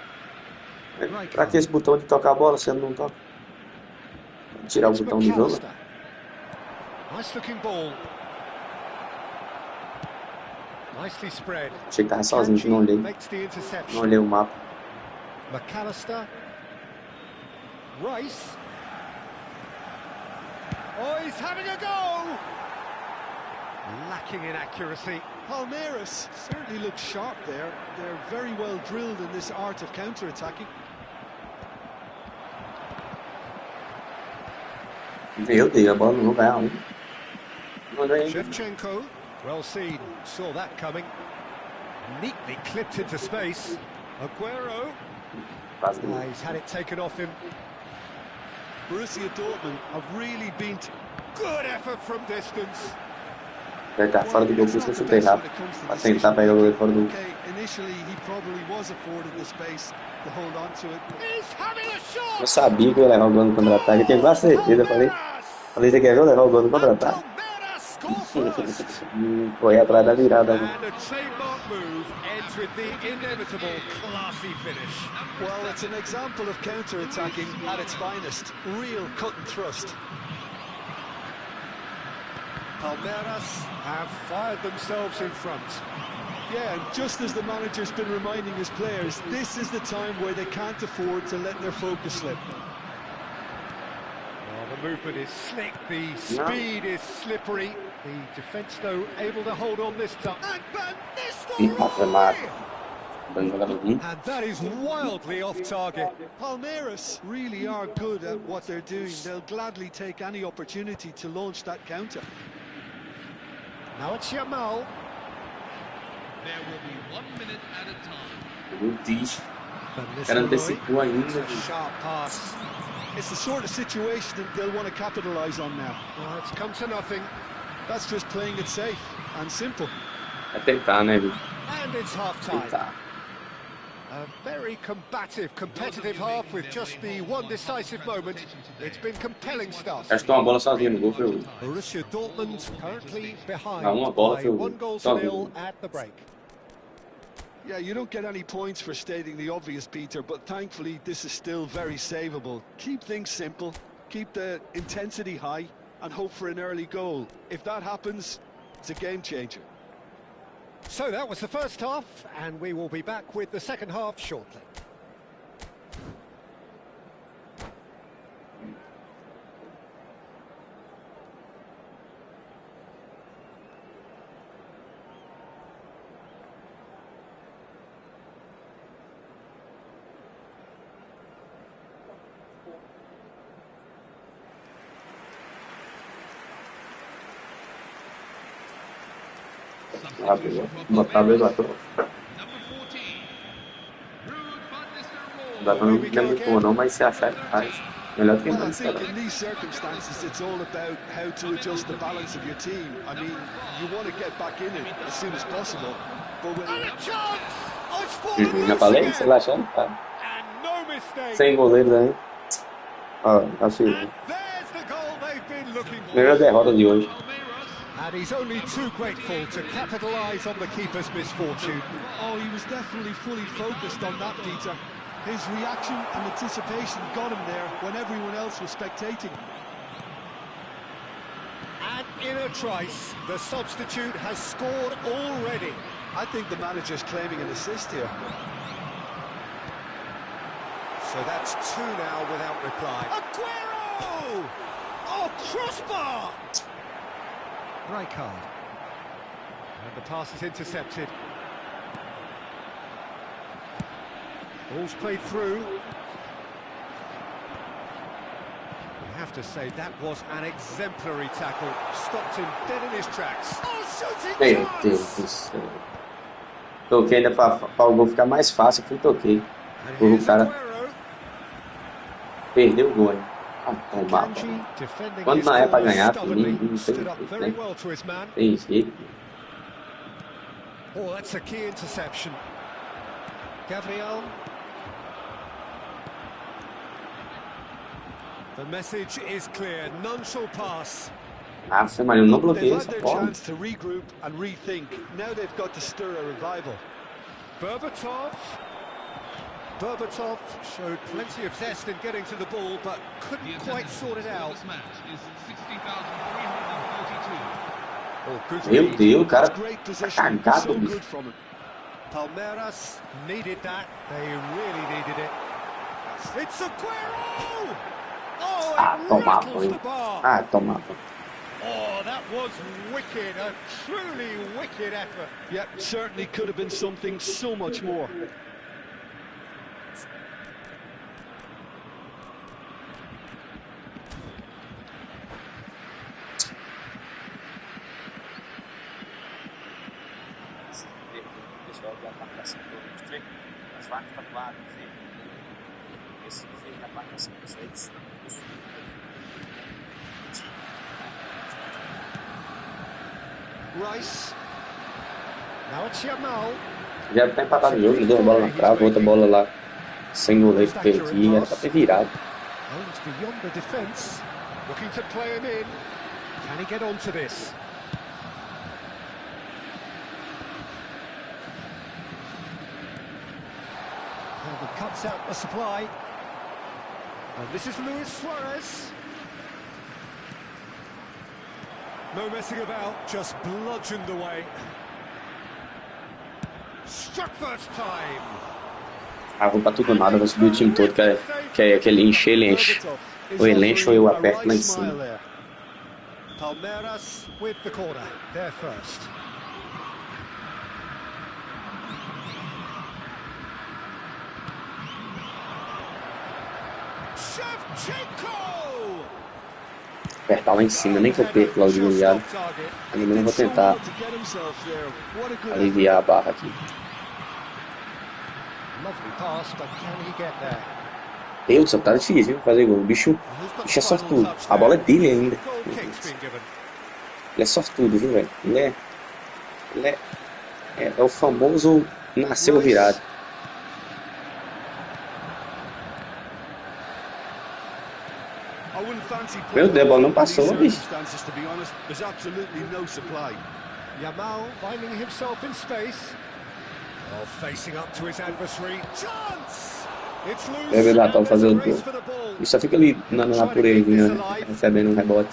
Pra que esse botão de tocar a bola se ele não toca? Vou tirar o botão do jogo. Nice looking ball. Nicely spread. Achei que tava sozinho, que não olhei. Não olhei o mapa. McAllister. Rice. Oh, he's having a go! Lacking in accuracy. Palmeiras certainly look sharp there. They're very well drilled in this art of counter-attacking. Meu Deus, a bola não vai aonde. Shevchenko, well seen, saw that coming. Neatly clipped into space. Aguero. He's had it taken off him. Borussia Dortmund have really been... Good effort from distance. Vai estar fora do gol, por isso que eu chutei rápido. Pra tentar pegar o goleiro fora do gol. Initially, he probably was afforded the space to hold on to it. Eu sabia que eu ia levar o gol no contra-ataque, eu tinha quase certeza. Falei, você quer ver eu levar o gol no contra-ataque? Foi atrás da virada. Well, it's an example of counter-attacking at its finest. Real cut and thrust. Palmeiras have fired themselves in front. Yeah, and just as the manager's been reminding his players, this is the time where they can't afford to let their focus slip. Well, the movement is slick, the speed is slippery. The defence, though, able to hold on this time. And that is wildly off target. Palmeiras really are good at what they're doing. They'll gladly take any opportunity to launch that counter. Now it's Yamal. There will be 1 minute at a time. Meu Deus. O cara antecipou ainda. Sharp pass. It's the sort of situation that they'll want to capitalise on now. Well, it's come to nothing. That's just playing it safe and simple. É tentar, né, Vitor? And it's half-time. Tentar. A very combative, competitive half with just the one decisive moment. It's been compelling stuff. Acho que uma bola sozinha no gol foi o... Borussia Dortmund currently behind uma bola by foi o... 1-0 at the break. Yeah, you don't get any points for stating the obvious, Peter, but thankfully this is still very savable. Keep things simple, keep the intensity high, and hope for an early goal. If that happens, it's a game changer. So that was the first half, and we will be back with the second half shortly. Rápido, botar dois laterais. Não dá pra não ficar muito bom não, mas se achar que faz, melhor do que Well, I mais. think in these circumstances it's all about how to adjust the balance of your team. I mean, you want to get back in it as soon as possible, but when... And a chance! Oh, Já falei? Você relaxando? Tá. Sem goleiro também. Ó, acho que primeira derrota de hoje. And he's only too grateful to capitalise on the keeper's misfortune. Oh, he was definitely fully focused on that, Peter. His reaction and anticipation got him there when everyone else was spectating. And in a trice, the substitute has scored already. I think the manager's claiming an assist here. So that's two now without reply. Aguero! Oh, crossbar! Right card. And the pass is intercepted. Ball's played through. You have to say that was an exemplary tackle. Stopped him dead in his tracks. Oh, shooting Meu Deus do céu. Toquei ainda para o gol ficar mais fácil, fui toquei. O cara perdeu o gol, hein? Ah, tomar. Quando não é para ganhar, não tem jeito. Oh, that's a key interception. Gabriel. The message is clear. None shall pass. Ah, você Marinho não bloqueia essa They've had porra. their chance to regroup and rethink. Now they've got to stir a revival. Berbatov showed plenty of zest in getting to the ball, but couldn't quite sort it out. This match is 60,332. Oh, good Meu read. Deus, cara Great tá position, cagado, so bicho. good from him. Palmeiras needed that. They really needed it. It's Aguero! Oh, Ah, it tomar rattles the banho. bar. Ah, tomar banho. Oh, that was wicked. A truly wicked effort. Yep, certainly could have been something so much more. Rice. Now it's Yamal. Já tá empatado o jogo, deu uma bola na trave, outra bola lá sem goleiro, perdi, era pra ter virado. Owns beyond the defence. Looking to play him in. Can he get onto this? And he cuts out the supply. And this is Luis Suarez. No messing about, just bludgeoned away. Struck first time. Ah, vou pra tudo ou nada, vai subir o time todo, que é aquele enche, ele enche. Ou ele enche ou eu aperto lá em cima. Palmeiras with the corner, there first. Apertar lá em cima, nem que eu perca lá o desviado. Ainda não vou tentar aliviar a barra aqui. Deus, só tá difícil, viu, fazer gol. O bicho é sortudo. A bola é dele ainda. Ele é sortudo, viu, velho? Ele é o famoso nasceu virado. Meu Deus, a bola não passou, bicho. Yamal finding himself in space. Oh, facing up to his adversary. Chance! It's loose. Deve lá pra fazer o gol. E só fica ali na purezinha, né? Recebendo um rebote.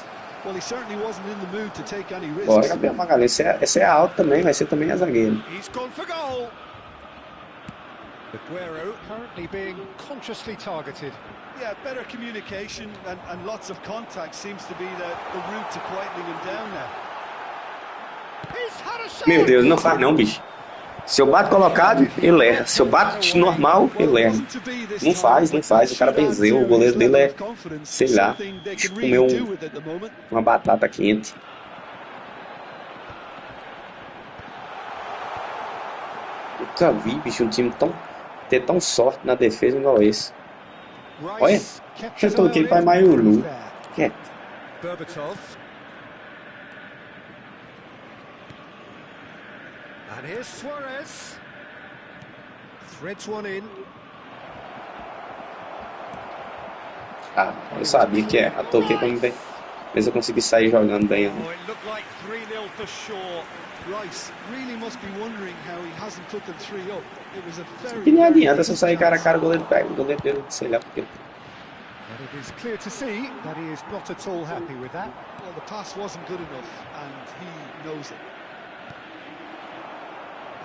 Bora, Gabriel Magalhães. Essa é a alta também, vai ser também a zagueira. He's gone for goal. Aguero currently being consciously targeted. Yeah, better communication and lots of contact seems to be the route to quietening him down now. Meu Deus, não faz não, bicho. Se eu bato colocado, ele erra. Se eu bato normal, ele erra. Não faz. O cara benzeu. O goleiro dele é, sei lá, comeu uma batata quente. Nunca vi, bicho, um time ter tão sorte na defesa igual esse. Olha, eu toquei para Maiulu. Quieto. Berbatov. And here's Suarez. Ah, eu sabia que é. A toque como bem. Mas eu consegui sair jogando bem. Né? Que nem adianta se eu sair cara a cara, o goleiro pega, o goleiro dele, sei lá porque. But it is clear to see that he is not at all happy with that. Well, the pass wasn't good enough, and he knows it.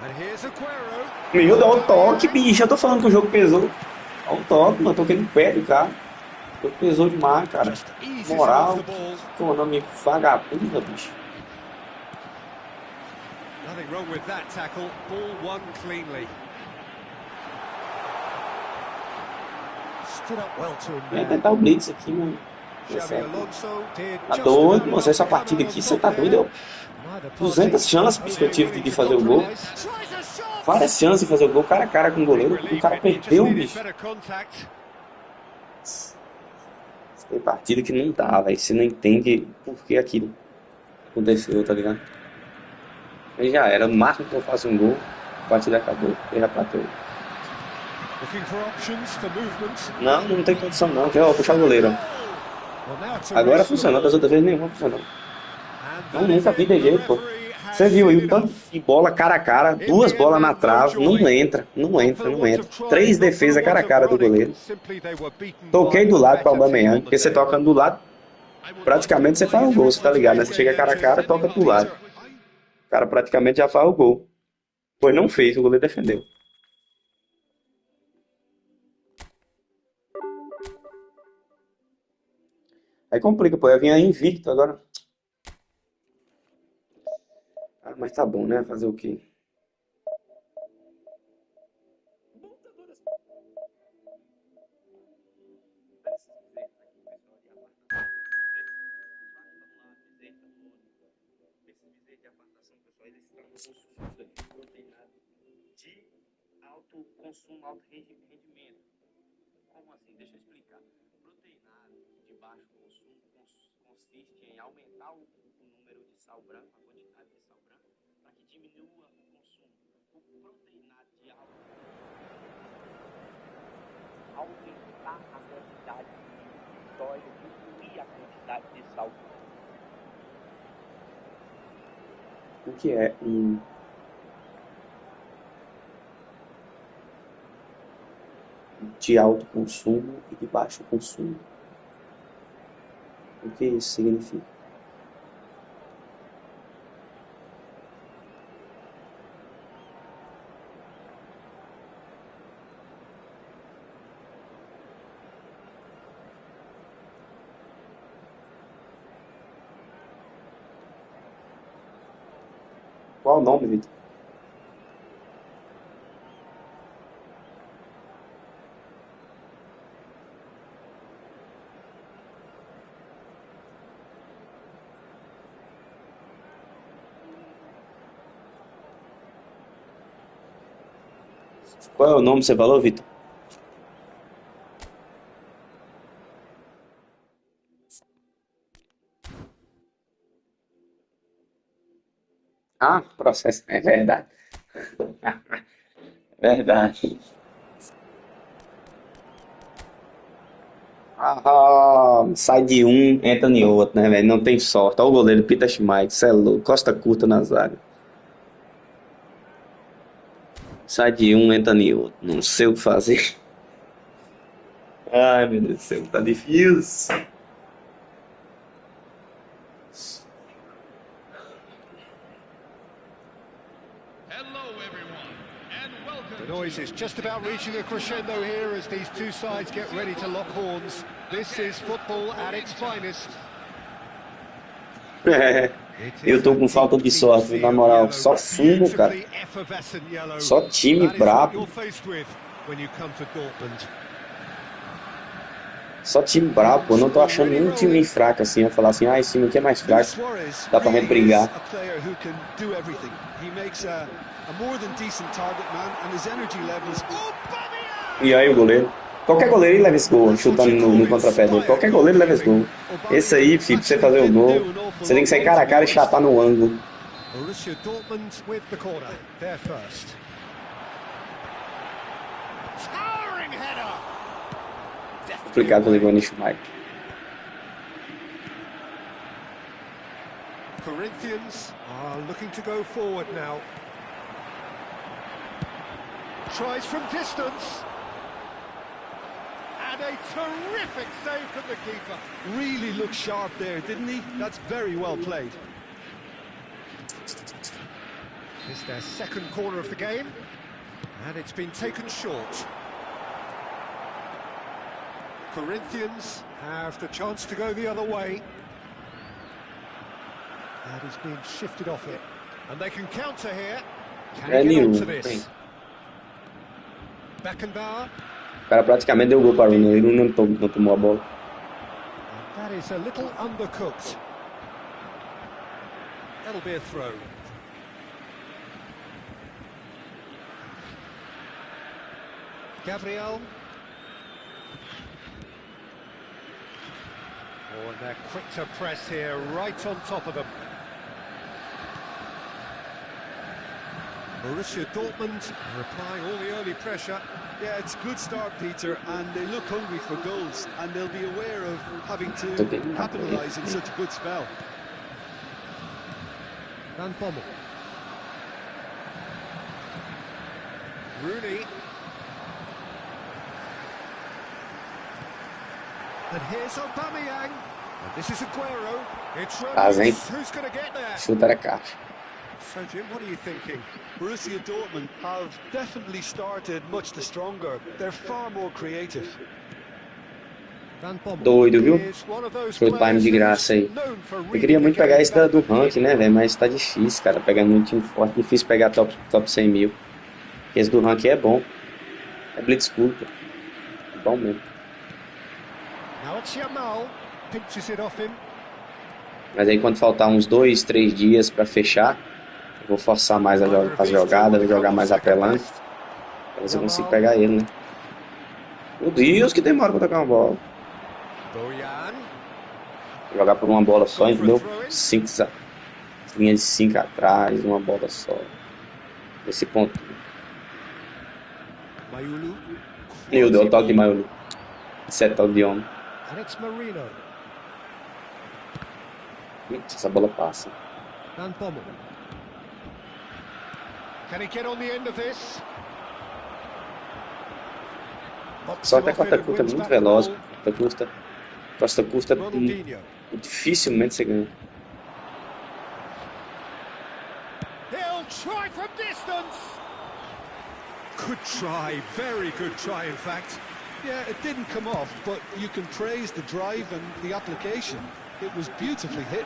And here's Aguero. Meu, dá um toque, bicho. Eu tô falando que o jogo pesou. Dá um toque, mano. Toquei no pé do cara. O jogo pesou demais, cara. Moral. Pô, nome vagabunda, bicho. Nothing wrong with that tackle. Ball won cleanly. Vai tentar o blitz aqui, mano. Tá doido, mano. Essa partida aqui, você tá doido? 200 chances que eu tive de fazer o gol. Várias chances de fazer o gol, cara a cara com o goleiro. O cara perdeu, bicho. Tem partida que não dá, velho. Você não entende por que aquilo aconteceu, tá ligado? Aí já era. No máximo que eu faço um gol, a partida acabou. Ele já bateu. Não, não tem condição não. Vou puxar o goleiro. Agora funcionou, das outras vezes nenhuma funcionou. Não, nunca vi de jeito, pô. Você viu aí o tanto de bola cara a cara, 2 bolas na trave, não entra. 3 defesas cara a cara do goleiro. Toquei do lado para o Aubameyang, porque você tocando do lado, praticamente você faz o gol, você tá ligado, né? Você chega cara a cara, toca do lado. O cara praticamente já faz o gol. Pois não fez, o goleiro defendeu. Aí complica, pô. Eu vinha invicto agora. Ah, mas tá bom, né? Fazer o quê? De alto consumo, alto rendimento. Como assim? Deixa eu explicar. Proteinado de baixo consumo consiste em aumentar o número de sal branco, a quantidade de sal branco, para que diminua o consumo. O proteinado de alto aumentar a quantidade de sódio, diminuir a quantidade de sal. O que é de alto consumo e de baixo consumo? O que isso significa? Qual o nome, Vitor? Qual é o nome que você falou, Vitor? Ah, processo. É verdade. Verdade. Sai de um, entra em outro, né, velho? Não tem sorte. Olha o goleiro Peter Schmeichel, cê é louco. Costa curta na zaga. Sai de um, entra em outro. Não sei o que fazer. Ai, meu Deus do céu, tá difícil. The noise is just about reaching a crescendo here as these two sides get ready to lock horns. This is football at its finest. Eu tô com falta de sorte, na moral. Só fumo, cara. Só time brabo. Só time brabo, eu não tô achando nenhum time fraco assim. Eu falar assim, esse time aqui é mais fraco. Dá pra gente brigar. E aí o goleiro? Qualquer goleiro leva esse gol, chutando no contrapé dele. Qualquer goleiro leva esse gol. Esse aí, filho, pra você fazer o gol, você tem que sair cara a cara e chapar no ângulo. Complicado fazer gol no Schumacher. Corinthians are looking to go forward now. Tries from distance. And a terrific save from the keeper. Really looked sharp there, didn't he? That's very well played. It's their second corner of the game, and it's been taken short. Corinthians have the chance to go the other way. And he's been shifted off it. And they can counter here. Can he get onto this? Beckenbauer. O cara praticamente deu gol para o Rooney, ele não tomou a bola. That is a little undercooked. That'll be a throw. Gabriel. Oh, and they're quick to press here, right on top of them. Borussia Dortmund are applying all the early pressure. Yeah, it's a good start, Peter, and they look hungry for goals, and they'll be aware of having to capitalise in such a good spell. Van Bommel. Rooney. And here's Aubameyang. And this is Aguero. It's Ramos who's going to get there. Chuta a caixa. So, Jim, what are you thinking? Borussia Dortmund have definitely started much the stronger. They're far more creative. Doido, viu? Full time de graça aí. Eu queria muito pegar esse do ranking, né, velho? Mas tá difícil, cara. Pegando muito time forte. Difícil pegar top 100 mil. Esse do ranking é bom. É Blitzpool, pô. É bom mesmo. Mas aí quando faltar uns 2, 3 dias pra fechar, eu vou forçar mais as jogadas, vou jogar mais apelando. Pra ver se eu consigo pegar ele, né? Meu Deus, que demora pra tocar uma bola. Vou jogar por uma bola só, entendeu? 5 linhas de 5 atrás, uma bola só. Esse ponto. Meu Deus, o toque de Maiulu. Esse é toque de homem. Essa bola passa. Van Bommel. Can he get on the end of this? Só até Costa Curta é muito veloz. Costa Curta dificilmente você ganha. He'll try from distance. Good try, very good try in fact. Yeah, it didn't come off, but you can praise the drive and the application. It was beautifully hit.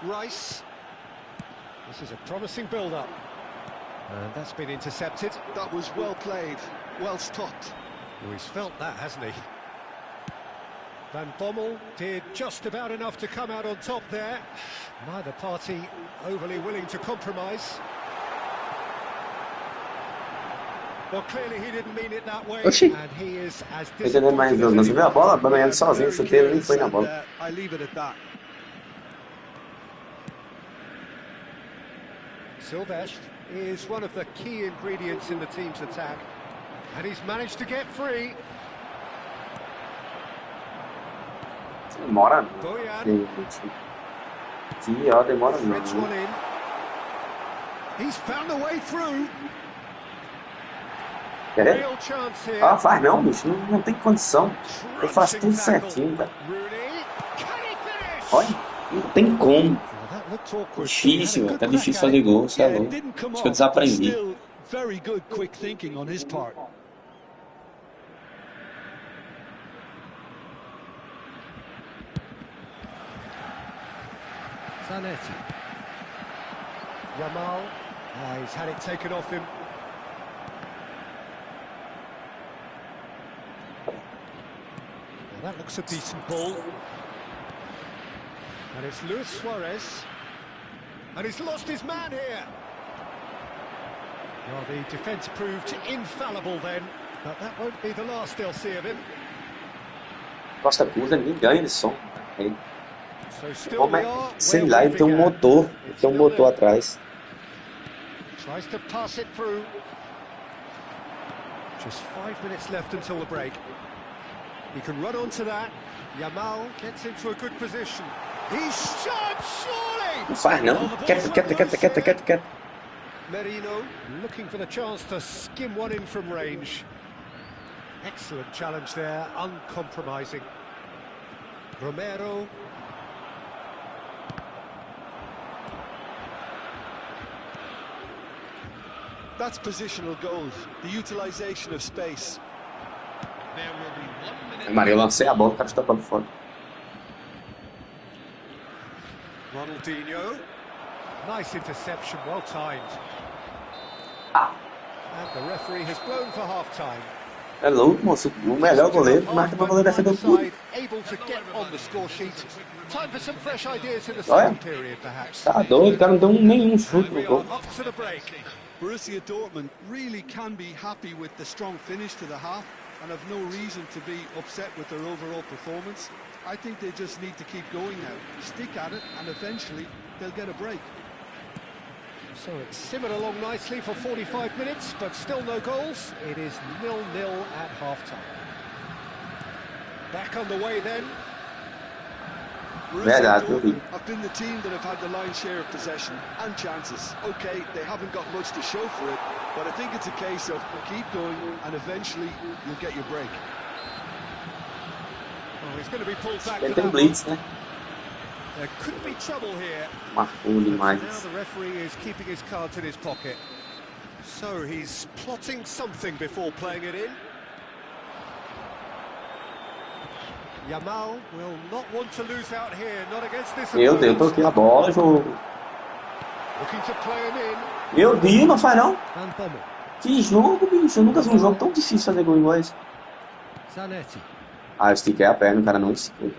Rice. This is a promising build-up. And that's been intercepted. That was well played, well stopped. Oh, he's felt that, hasn't he? Van Bommel did just about enough to come out on top there. Neither party overly willing to compromise. Well, clearly he didn't mean it that way. Oxi. And he is as Entendendo mais não. Você viu a bola? Banhando sozinho, chuteiro, nem foi na bola. I leave it at that. Silvestre is one of the key ingredients in the team's attack, and he's managed to get free. Demora. Bojan. Sim, ó, demora Threads não. one in. He's found the way through. Quer? Real chance here. Ah, faz não, bicho. Não tem condição. Eu faço tudo certinho, cara. Rooney. Can he finish? Olha, não tem como. Well, that looked awkward. Difícil, velho. Tá difícil fazer gol, você é louco. Acho que eu desaprendi. Still very good quick thinking on his part. Zanetti. Yamal. He's had it taken off him. Well, that looks a decent ball. And it's Luis Suarez. And he's lost his man here. Well, the defence proved infallible then, but that won't be the last they'll see of him. Costa Curta, ninguém ganha de som. Ele, So still we are sei where lá, we ele tem um began. motor. Ele It's tem um still motor there. atrás. Tries to pass it through. Just 5 minutes left until the break. He can run onto that. Yamal gets into a good position. He's shot, surely! Não faz não. Quieta. Merino looking for the chance to skim one in from range. Excellent challenge there, uncompromising. Romero. That's positional goals, the utilisation of space. There will be 1 minute. Maria, eu lancei a bola, o cara está para fora. Ronaldinho. Nice interception, well timed. And the referee has blown for half-time. É louco, moço. O melhor goleiro marca para o goleiro defender tudo. Able to get on the score sheet. Time for some fresh ideas in the second period, perhaps. Tá doido, o cara não deu nenhum chute no gol. Up to the break. Borussia Dortmund really can be happy with the strong finish to the half and have no reason to be upset with their overall performance. I think they just need to keep going now, stick at it, and eventually they'll get a break. So it's simmered along nicely for 45 minutes, but still no goals. It is 0-0 at half-time. Back on the way then. Borussia Dortmund have been the team that have had the lion's share of possession and chances. Okay, they haven't got much to show for it, but I think it's a case of keep going and eventually you'll get your break. Oh, he's going to be pulled back for Ele that tem blitz, né? There could be trouble here. Marcou demais. Now the referee is keeping his cards in his pocket. So he's plotting something before playing it in. Yamal will not want to lose out here, not against this. Meu Deus, eu toquei a bola, jogo. Looking to play him in. Meu Deus, não faz não. Que jogo, bicho. Eu nunca vi um jogo tão difícil fazer gol igual esse. Zanetti. Ah, eu estiquei a perna, o cara não esticou.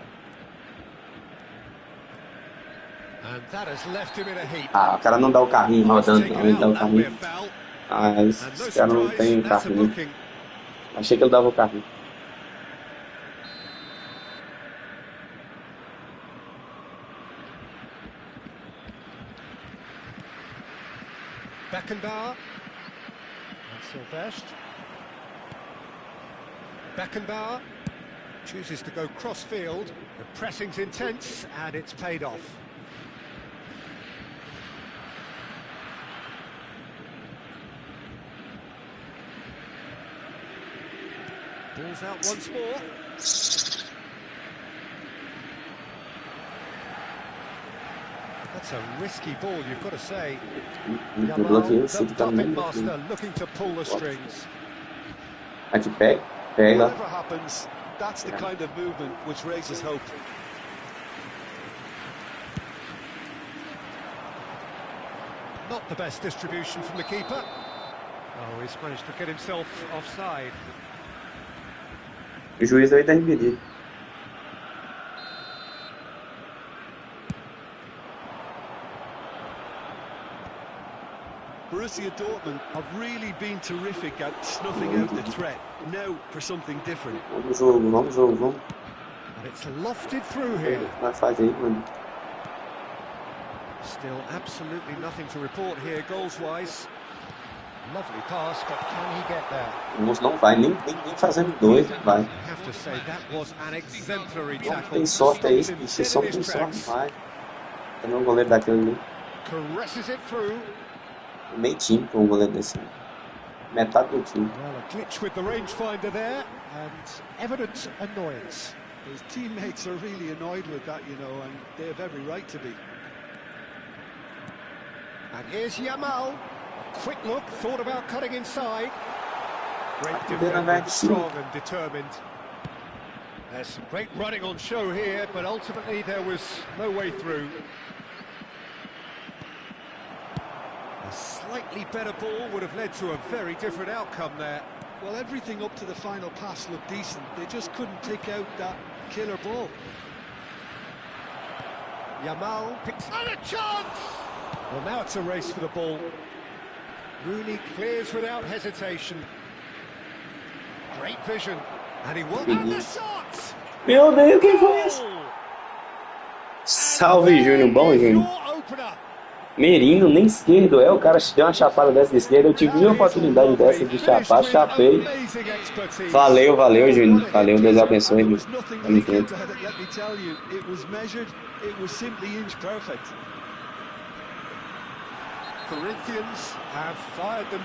Ah, o cara não dá o carrinho rodando, não, ele dá o carrinho. Ah, esse cara não tem carrinho. Achei que ele dava o carrinho. Beckenbauer. And Silvestre. Beckenbauer chooses to go cross-field. The pressing's intense, and it's paid off. Ball's out once more. That's a risky ball, you've got to say. Yamal, the puppet master, looking to pull the strings. Aqui pega. Whatever happens, that's the kind of movement which raises hope. Not the best distribution from the keeper. Oh, he's managed to get himself offside. O juiz aí tá impedido. Borussia Dortmund have really been terrific at snuffing out the threat. Now for something different. Vamos jogo. And it's lofted through here. Vai fazer, mano. Still absolutely nothing to report here goals-wise. Lovely pass, but can he get there? O moço não vai nem fazendo dois, vai. Have to say that was an exemplary Não tackle. tem sorte, é isso, bicho. Só tem sorte, vai. Tem um goleiro daquele ali. Caresses it through. Meio time com um goleiro desse. Metade do time. Well, a glitch with the rangefinder there, and evident annoyance. His teammates are really annoyed with that, you know, and they have every right to be. And here's Yamal. A quick look, thought about cutting inside. Great defender, strong and determined. There's some great running on show here, but ultimately there was no way through. A slightly better ball would have led to a very different outcome there. Well, everything up to the final pass looked decent. They just couldn't take out that killer ball. Yamal picks and a chance! Well, now it's a race for the ball. Rooney clears without hesitation. Great vision. And he won. And the shot! Meu Deus, quem foi esse? Salve, Júnior. Bom, Júnior. Merino, nem esquerdo é. O cara deu uma chapada dessa de esquerda. Eu tive uma oportunidade dessa de chapar, chapei. Valeu, valeu, Júnior. Valeu, Deus abençoe. Tamo junto.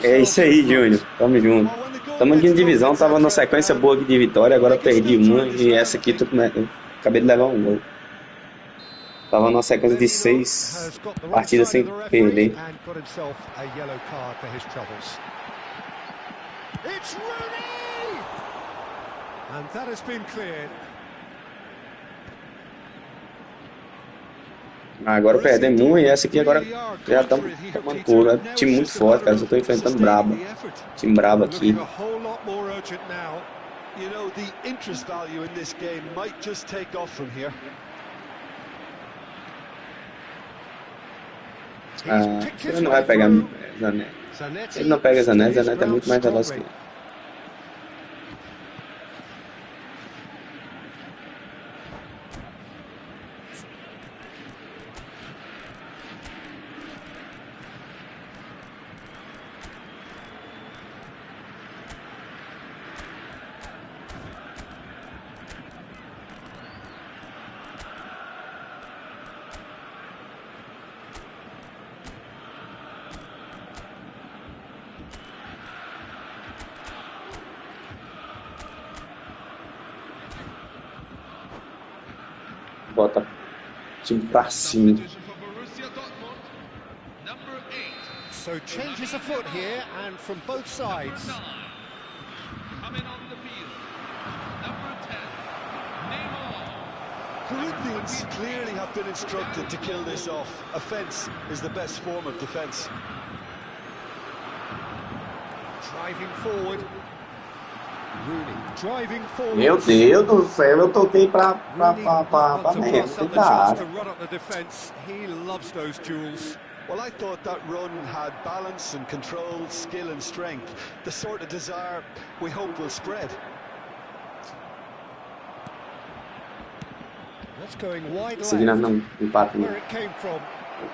É isso aí, Júnior. Tamo junto. Tamo aqui em divisão. Tava numa sequência boa aqui de vitória. Agora perdi uma. E essa aqui, eu acabei de levar um gol. Tava numa sequência de 6 partidas sem perder. Agora perdemos um e essa aqui agora já estamos tomando couro. É um time muito forte, cara. Eu tô enfrentando brabo. Time brabo aqui. Ele não vai pegar Zanetti. Ele não pega Zanetti, Zanetti é muito mais veloz que ele. Bota time pra cima. So changes of foot here and from both sides. Corinthians clearly have been instructed to kill this off. Offense is the best form of defense. Driving forward. Rooney driving forward. Meu Deus do céu, eu toquei pra merda. Cuidado. He loves those duels. Well, I thought that run had balance and control, skill and strength. The sort of desire we hope will spread. That's going wide left. Não empata. Where it came from.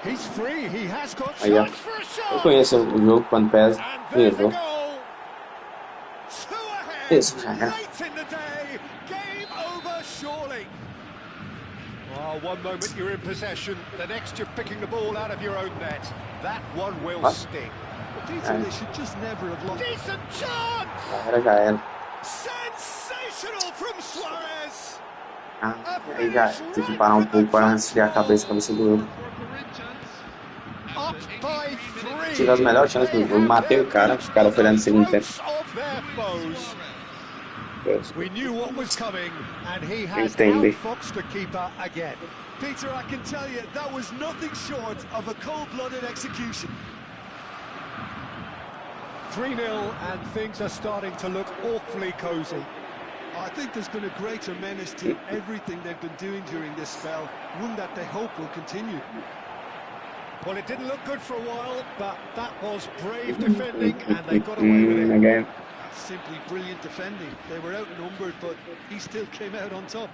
He's free. He has got Aí, ó. chance for a shot. Eu conheço o jogo quando pesa. Errou. Isso já era. One moment you're in possession, the next you're picking the ball out of your own net. That one will sting. They should just never have lost. Decent chance! Já era. Sensational from Suarez. Aí já tem que parar um pouco para resfriar a cabeça doeu. Tive as melhores chances do jogo, matei o cara foi lá no segundo tempo. We knew what was coming, and he has outfoxed the keeper again. Peter, I can tell you that was nothing short of a cold-blooded execution. 3-0, and things are starting to look awfully cosy. I think there's been a greater menace to everything they've been doing during this spell, one that they hope will continue. Well, it didn't look good for a while, but that was brave defending, and they got away with it. Again. Simply brilliant defending. They were outnumbered, but he still came out on top.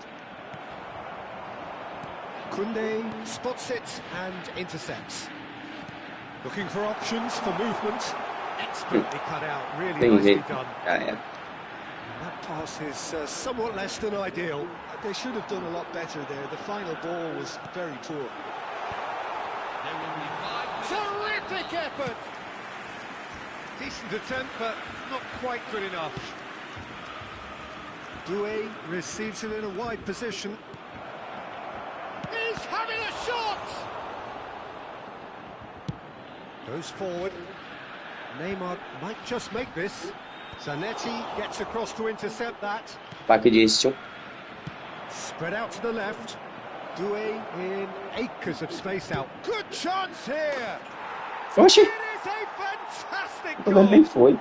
Koundé spots it and intercepts. Looking for options for movement. Expertly cut out, really nicely done. That pass is somewhat less than ideal. They should have done a lot better there. The final ball was very poor. Terrific effort! Decent attempt, but not quite good enough. Doué receives it in a wide position. He's having a shot! Goes forward. Neymar might just make this. Zanetti gets across to intercept that. Spread out to the left. Doué in acres of space out. Good chance here! Oxi! It is a fantastic O goleiro nem foi.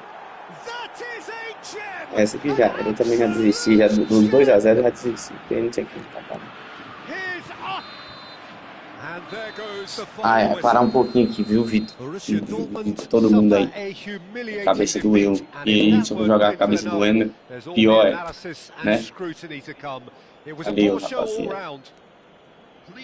That is a gem! Essa aqui já era. Eu também já desisti. Já dos 2-0 eu já desisti. Porque não tinha que escapar. É parar um pouquinho aqui, viu, Vitor? Todo mundo aí. Cabeça doeu. E aí, se eu vou jogar a cabeça doendo, pior é, né? Valeu, rapaziada.